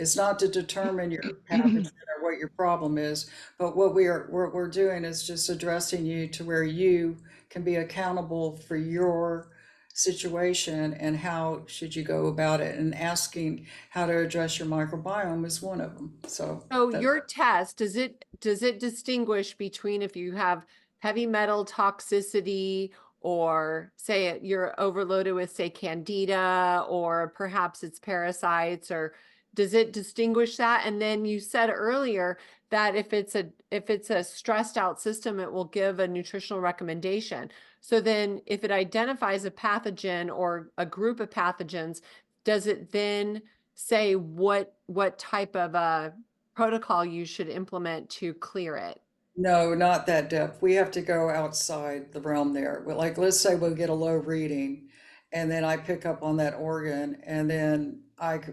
S3: It's not to determine your pathogen or what your problem is, but what we're doing is just addressing you to where you can be accountable for your situation and how should you go about it, and asking how to address your microbiome is one of them. So
S1: your test, does it distinguish between if you have heavy metal toxicity, or say you're overloaded with, say, candida, or perhaps it's parasites, or does it distinguish that? And then you said earlier that if it's a stressed out system, it will give a nutritional recommendation. So then if it identifies a pathogen or a group of pathogens, does it then say what type of a protocol you should implement to clear it?
S3: no, not that depth. We have to go outside the realm there. Like, let's say we'll get a low reading, and then I pick up on that organ, and then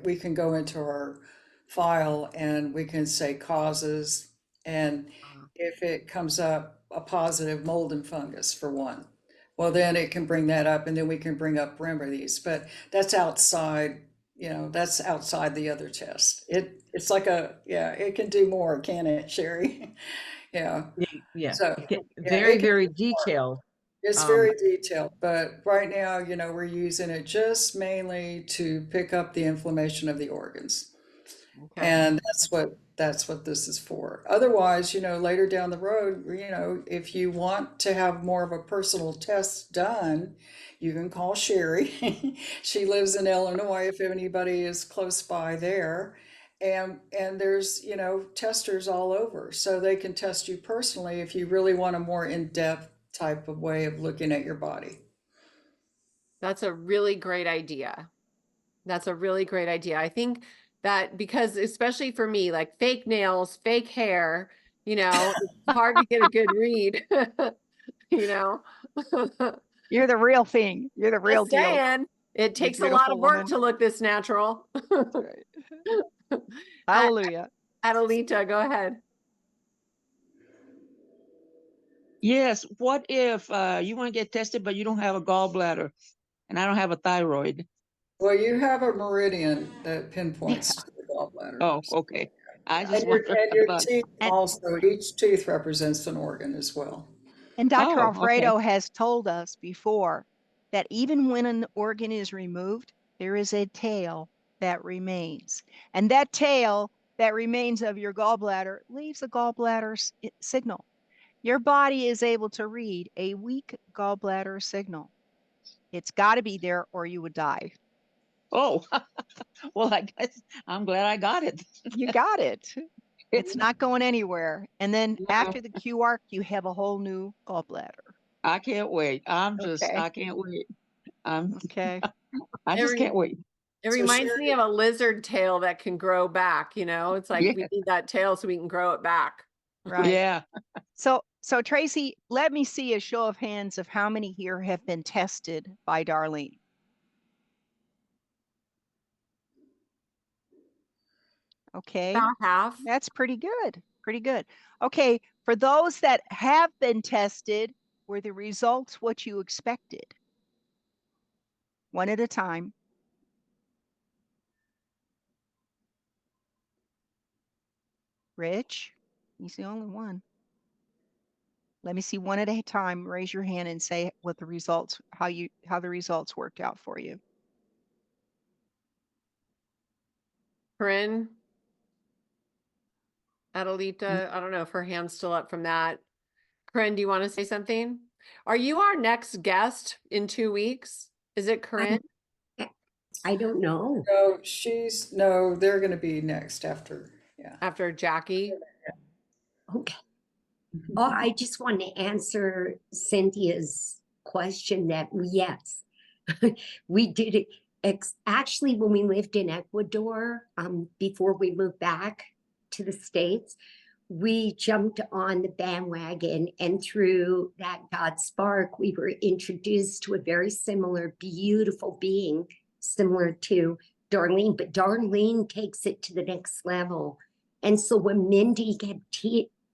S3: we can go into our file and we can say causes, and if it comes up a positive mold and fungus for one, well, then it can bring that up, and then we can bring up remedies. But that's outside, that's outside the other test. It's like it can do more, can it, Sherry? Yeah.
S5: Yeah.
S3: So
S5: Very,
S3: it can
S5: very
S3: do more.
S5: detailed.
S3: It's very detailed, but right now, we're using it just mainly to pick up the inflammation of the organs.
S1: Okay.
S3: And that's what this is for. Otherwise, later down the road, if you want to have more of a personal test done, you can call Sherry. She lives in Illinois, if anybody is close by there. And there's, testers all over, so they can test you personally if you really want a more in-depth type of way of looking at your body.
S1: That's a really great idea. That's a really great idea. I think that because especially for me, like fake nails, fake hair, it's hard to get a good read, you know.
S6: You're the real thing. You're the real
S1: Just
S6: deal.
S1: saying, it
S6: You
S1: takes a lot of
S6: beautiful
S1: work
S6: woman.
S1: to look this natural.
S6: That's right. Hallelujah.
S1: Adelita, go ahead.
S9: Yes. What if you want to get tested, but you don't have a gallbladder and I don't have a thyroid?
S3: Well, you have a meridian that pinpoints
S6: Yeah.
S3: to the gallbladder.
S9: Oh, okay. I just
S3: And your,
S9: wonder.
S3: and your
S9: But,
S3: teeth
S6: And-
S3: also, each tooth represents an organ as well.
S6: And Dr.
S9: Oh,
S6: Alfredo
S9: okay.
S6: has told us before that even when an organ is removed, there is a tail that remains. And that tail that remains of your gallbladder leaves a gallbladder signal. Your body is able to read a weak gallbladder signal. It's got to be there or you would die.
S9: Oh, well, I guess I'm glad I got it.
S6: You got it. It's not going anywhere. And then
S9: No.
S6: after the QR, you have a whole new gallbladder.
S9: I can't wait.
S6: Okay.
S9: I can't wait.
S6: Okay.
S9: I just can't wait.
S1: It
S3: So
S1: reminds me of a lizard tail that can grow back, It's like we
S9: Yeah.
S1: need that tail so we can grow it back.
S6: Right.
S9: Yeah.
S6: So Tracy, let me see a show of hands of how many here have been tested by Darlene. Okay.
S1: About half.
S6: That's pretty good. Pretty good. Okay. For those that have been tested, were the results what you expected? One at a time. Rich, he's the only one. Let me see one at a time. Raise your hand and say what the results, how the results worked out for you.
S1: Corinne, Adelita, I don't know if her hand's still up from that. Corinne, do you want to say something? Are you our next guest in 2 weeks? Is it Corinne?
S7: I don't know.
S3: No, they're going to be next after. Yeah.
S1: After Jackie?
S7: Okay. Oh, I just want to answer Cynthia's question that yes, we did it. Actually, when we lived in Ecuador, before we moved back to the States, we jumped on the bandwagon, and through that God spark, we were introduced to a very similar, beautiful being, similar to Darlene, but Darlene takes it to the next level. And so when Mindy kept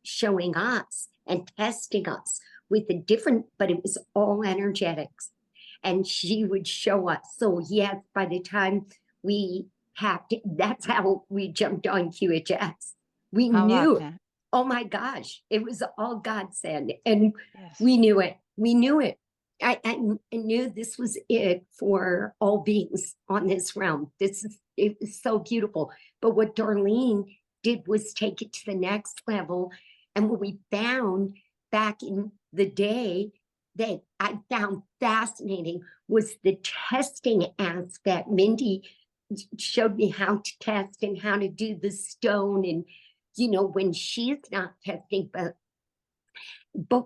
S7: showing us and testing us with a different, but it was all energetics, and she would show us. So yes, by the time we that's how we jumped on QHS. We
S6: How
S7: knew,
S6: about that?
S7: oh my gosh, it was all godsend, and
S6: Yes.
S7: we knew it. We knew it. I knew this was it for all beings on this realm. It was so beautiful. But what Darlene did was take it to the next level. And what we found back in the day that I found fascinating was the testing aspect. Mindy showed me how to test and how to do the stone, and when she's not testing, but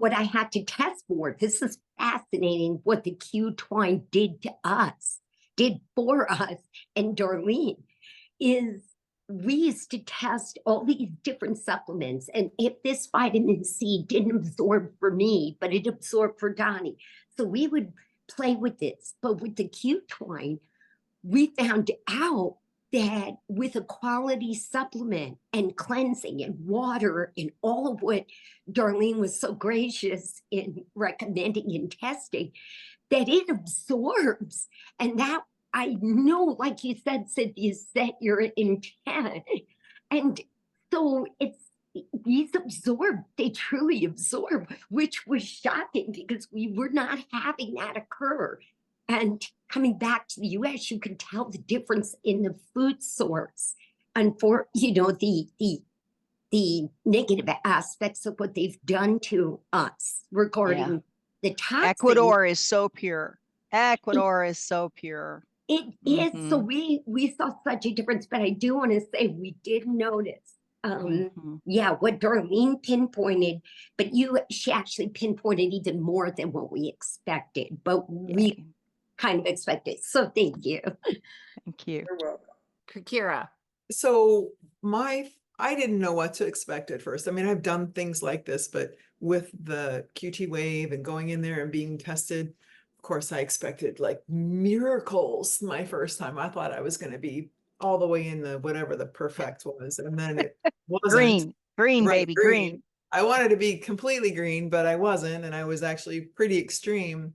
S7: what I had to test for, this is fascinating what the Twine did to us, did for us, and Darlene, is we used to test all these different supplements. And if this vitamin C didn't absorb for me, but it absorbed for Donnie. So we would play with this. But with the Twine, we found out that with a quality supplement and cleansing and water and all of what Darlene was so gracious in recommending and testing, that it absorbs. And that I know, like you said, Cynthia, set your intent. And so these absorb, they truly absorb, which was shocking because we were not having that occur. And coming back to the US, you can tell the difference in the food source and for, the negative aspects of what they've done to us regarding the toxins.
S6: Ecuador is so pure. Ecuador is so pure.
S7: It is. So we saw such a difference, but I do want to say we did notice, what Darlene pinpointed, but she actually pinpointed even more than what we expected. But we kind of expected. So thank you.
S6: Thank you.
S3: You're welcome.
S1: Kira.
S2: So I didn't know what to expect at first. I mean, I've done things like this, but with the QT wave and going in there and being tested, of course, I expected like miracles my first time. I thought I was going to be all the way in the whatever the perfect was, and then it wasn't.
S6: Green,
S2: Right,
S6: baby, green.
S2: I wanted to be completely green, but I wasn't, and I was actually pretty extreme.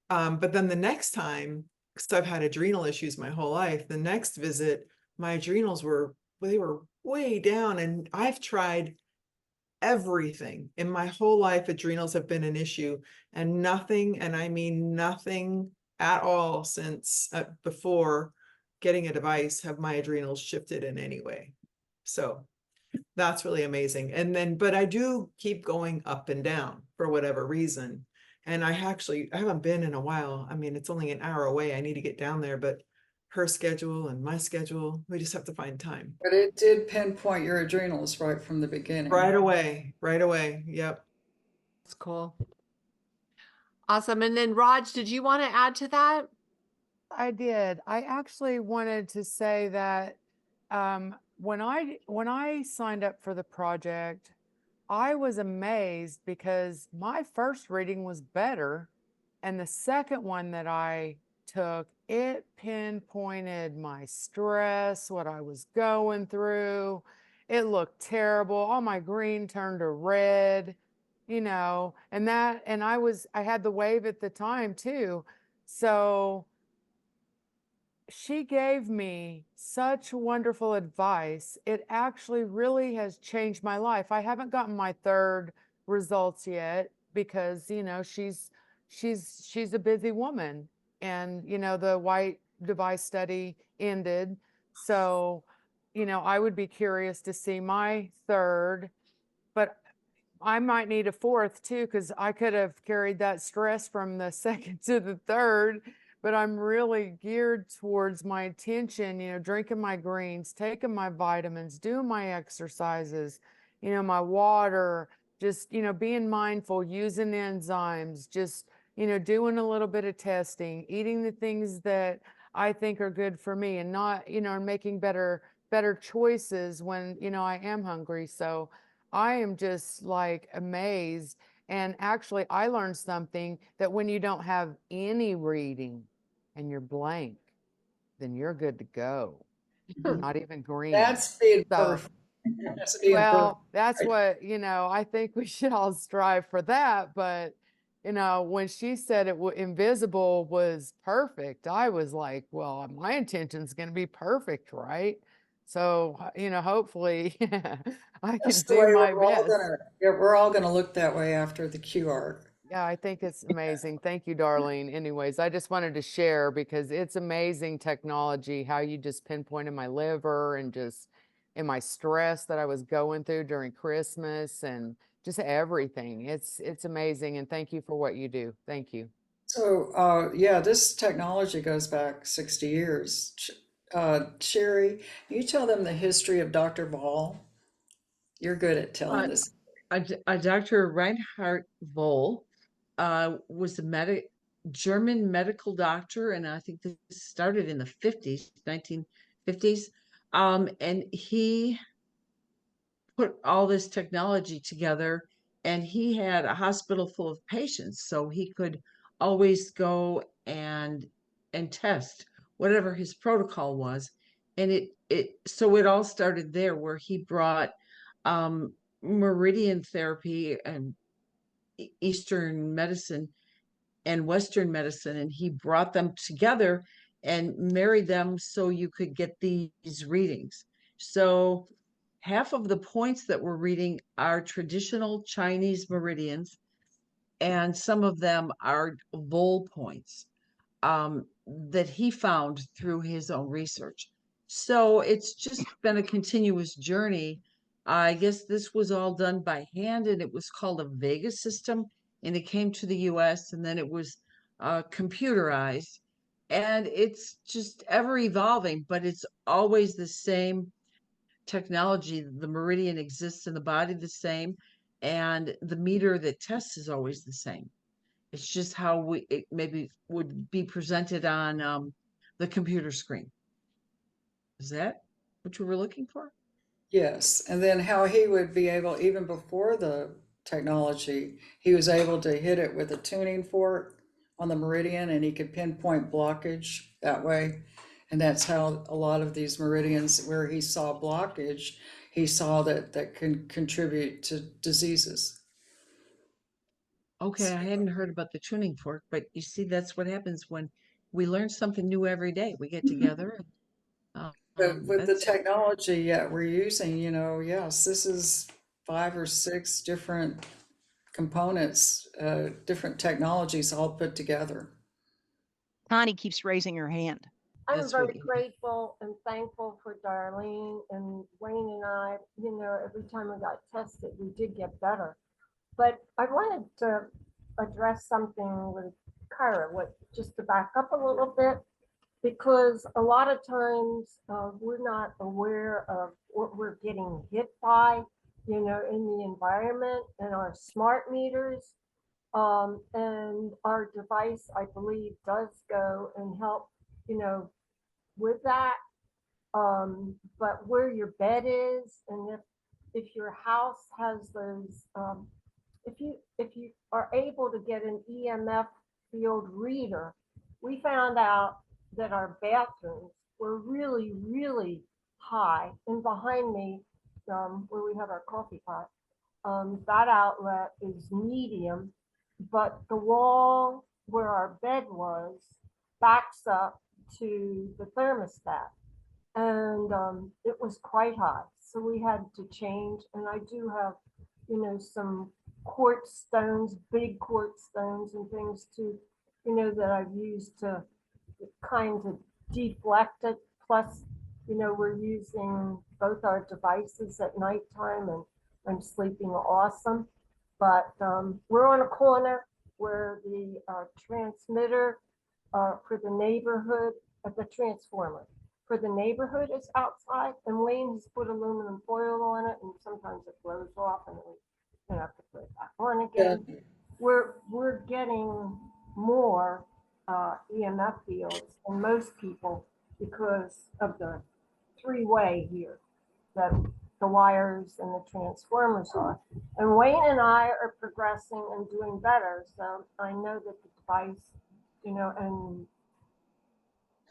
S2: But then the next time, because I've had adrenal issues my whole life, the next visit, my adrenals were way down, and I've tried everything in my whole life. Adrenals have been an issue, and nothing, and I mean nothing at all since before getting a device have my adrenals shifted in any way. So that's really amazing. And then, but I do keep going up and down for whatever reason. And I haven't been in a while. I mean, it's only an hour away. I need to get down there, but her schedule and my schedule, we just have to find time.
S3: But it did pinpoint your adrenals right from the beginning.
S2: Right away. Yep.
S1: That's cool. Awesome. And then Raj, did you want to add to that?
S11: I did. I actually wanted to say that when I signed up for the project, I was amazed because my first reading was better, and the second one that I took, it pinpointed my stress, what I was going through. It looked terrible. All my green turned to red, and I had the wave at the time too. So she gave me such wonderful advice. It actually really has changed my life. I haven't gotten my third results yet because, she's a busy woman, and, the white device study ended. So, I would be curious to see my third, but I might need a fourth too, because I could have carried that stress from the second to the third. But I'm really geared towards my attention, drinking my greens, taking my vitamins, doing my exercises, my water, just, being mindful, using enzymes, just, doing a little bit of testing, eating the things that I think are good for me, and not, making better choices when, I am hungry. So I am just like amazed. And actually, I learned something that when you don't have any reading and you're blank, then you're good to go. Not even green.
S3: That's being
S11: So,
S3: perfect. That's being perfect.
S11: that's what, I think we should all strive for that. But, when she said invisible was perfect, I was like, well, my intention's going to be perfect, right? So, hopefully I can
S3: That's the
S11: do
S3: way
S11: my
S3: we're all
S11: best.
S3: we're all gonna look that way after the QR.
S11: Yeah, I think it's amazing. Thank you, Darlene. Anyways, I just wanted to share because it's amazing technology, how you just pinpointed my liver and just in my stress that I was going through during Christmas and just everything. It's amazing. And thank you for what you do. Thank you.
S3: So, yeah, this technology goes back 60 years. Sherry, you tell them the history of Dr. Ball. You're good at telling this.
S5: Dr. Reinhard Voll was a German medical doctor, and I think this started in the 1950s. And he put all this technology together, and he had a hospital full of patients, so he could always go and test whatever his protocol was. And so it all started there, where he brought meridian therapy and Eastern medicine and Western medicine, and he brought them together and married them so you could get these readings. So half of the points that we're reading are traditional Chinese meridians, and some of them are Vol points that he found through his own research. So it's just been a continuous journey. I guess this was all done by hand, and it was called a Vega system, and it came to the US, and then it was computerized. And it's just ever evolving, but it's always the same technology. The meridian exists in the body the same, and the meter that tests is always the same. It's just how it maybe would be presented on the computer screen. Is that what you were looking for?
S3: Yes, and then how he would be able, even before the technology, he was able to hit it with a tuning fork on the meridian and he could pinpoint blockage that way. And that's how a lot of these meridians where he saw blockage, he saw that can contribute to diseases.
S5: Okay, I hadn't heard about the tuning fork, but you see, that's what happens when we learn something new every day. We get together.
S3: But with the
S5: That's
S3: technology, yeah, we're using, yes, this is 5 or 6 different components, different technologies all put together.
S6: Connie keeps raising her hand.
S8: I'm
S5: That's
S8: very
S5: what-
S8: grateful and thankful for Darlene and Wayne and I. Every time we got tested, we did get better. But I wanted to address something with Kyra, just to back up a little bit, because a lot of times we're not aware of what we're getting hit by, in the environment and our smart meters. And our device, I believe, does go and help, with that. But where your bed is, and if your house has those, if you are able to get an EMF field reader, we found out that our bathrooms were really, really high. And behind me, where we have our coffee pot, that outlet is medium, but the wall where our bed was backs up to the thermostat. And it was quite high. So we had to change. And I do have, some quartz stones, big quartz stones and things to, that I've used to kind of deflect it. Plus, we're using both our devices at nighttime and I'm sleeping awesome. But we're on a corner where the transmitter for the neighborhood, the transformer for the neighborhood is outside, and Wayne has put aluminum foil on it, and sometimes it blows off and we have to put it back on again. Yeah. We're getting more EMF fields than most people because of the three-way here that the wires and the transformers are. And Wayne and I are progressing and doing better. So I know that the device, and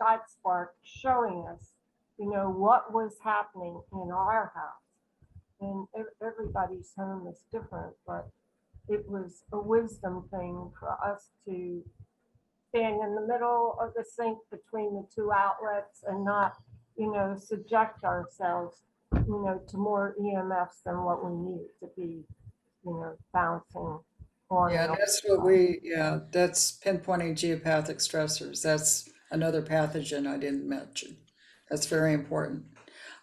S8: GodSpark showing us, what was happening in our house. And everybody's home is different, but it was a wisdom thing for us to stand in the middle of the sink between the two outlets and not, subject ourselves, to more EMFs than what we need to be, bouncing on.
S3: Yeah, that's that's pinpointing geopathic stressors. That's another pathogen I didn't mention. That's very important.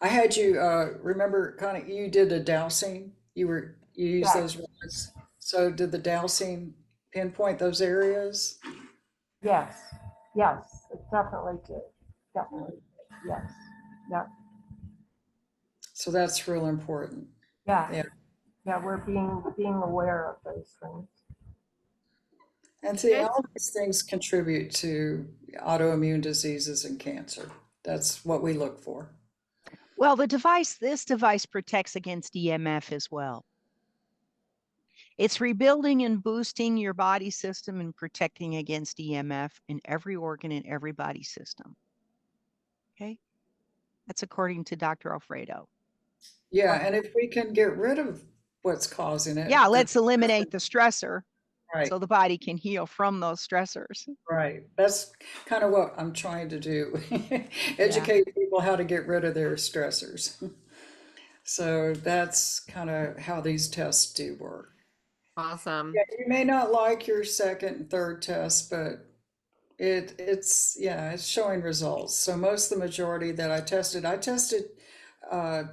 S3: I had you remember, Connie, you did a dowsing. You used those words. So did the dowsing pinpoint those areas?
S8: Yes, it definitely did. Definitely, yes, yeah.
S3: So that's real important.
S8: Yeah, we're being aware of those things.
S3: And see, all these things contribute to autoimmune diseases and cancer. That's what we look for.
S6: Well, this device protects against EMF as well. It's rebuilding and boosting your body system and protecting against EMF in every organ in every body system. Okay? That's according to Dr. Alfredo.
S3: Yeah, and if we can get rid of what's causing it.
S6: Yeah, let's eliminate the stressor.
S3: Right.
S6: So the body can heal from those stressors.
S3: Right. That's kind of what I'm trying to do. Educate people how to get rid of their stressors. So that's kind of how these tests do work.
S1: Awesome.
S3: Yeah, you may not like your second and third test, but it's showing results. So the majority that I tested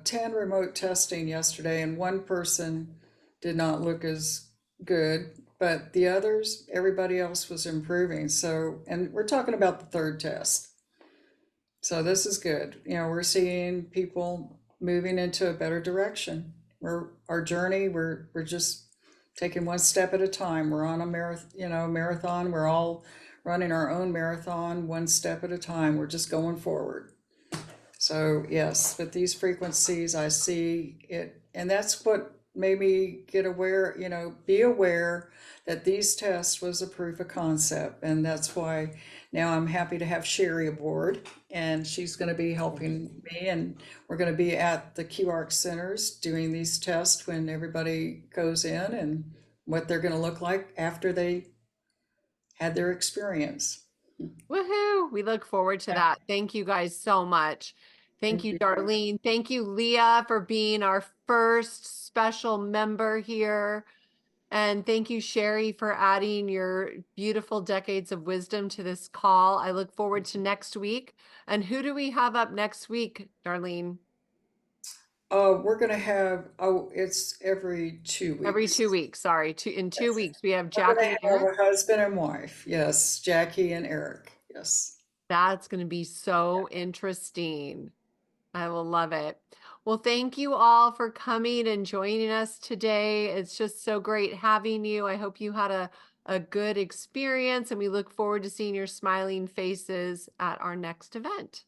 S3: 10 remote testing yesterday, and one person did not look as good, but the others, everybody else was improving. So, and we're talking about the third test. So this is good. We're seeing people moving into a better direction. Our journey, we're just taking one step at a time. We're on a marathon. We're all running our own marathon, one step at a time. We're just going forward. So yes, with these frequencies, I see it, and that's what made me get aware, be aware that these tests was a proof of concept. And that's why now I'm happy to have Sherry aboard, and she's going to be helping me, and we're going to be at the QARC centers doing these tests when everybody goes in, and what they're going to look like after they had their experience.
S1: Woohoo! We look forward to that. Thank you guys so much. Thank you, Darlene. Thank you, Leah, for being our first special member here. And thank you, Sherry, for adding your beautiful decades of wisdom to this call. I look forward to next week. And who do we have up next week, Darlene?
S3: We're going to have, it's every 2 weeks.
S1: Every 2 weeks, sorry. In 2 weeks, we have
S3: We're
S1: Jackie
S3: gonna
S1: and
S3: have
S1: Eric.
S3: a husband and wife. Yes, Jackie and Eric. Yes.
S1: That's going to be so interesting. I will love it. Well, thank you all for coming and joining us today. It's just so great having you. I hope you had a good experience, and we look forward to seeing your smiling faces at our next event.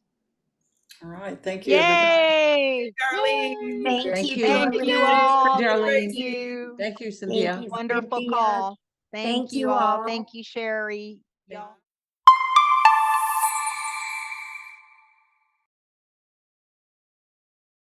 S3: All right. Thank you, everybody.
S6: Yay!
S2: Darlene.
S7: Thank you,
S6: Thank you
S7: Darlene.
S6: all.
S5: Darlene.
S6: Thank you.
S5: Thank you, Cynthia.
S7: Thank you,
S6: Wonderful
S7: Cynthia.
S6: call. Thank
S7: Thank
S6: you
S7: you
S6: all.
S7: all.
S6: Thank you, Sherry. Y'all.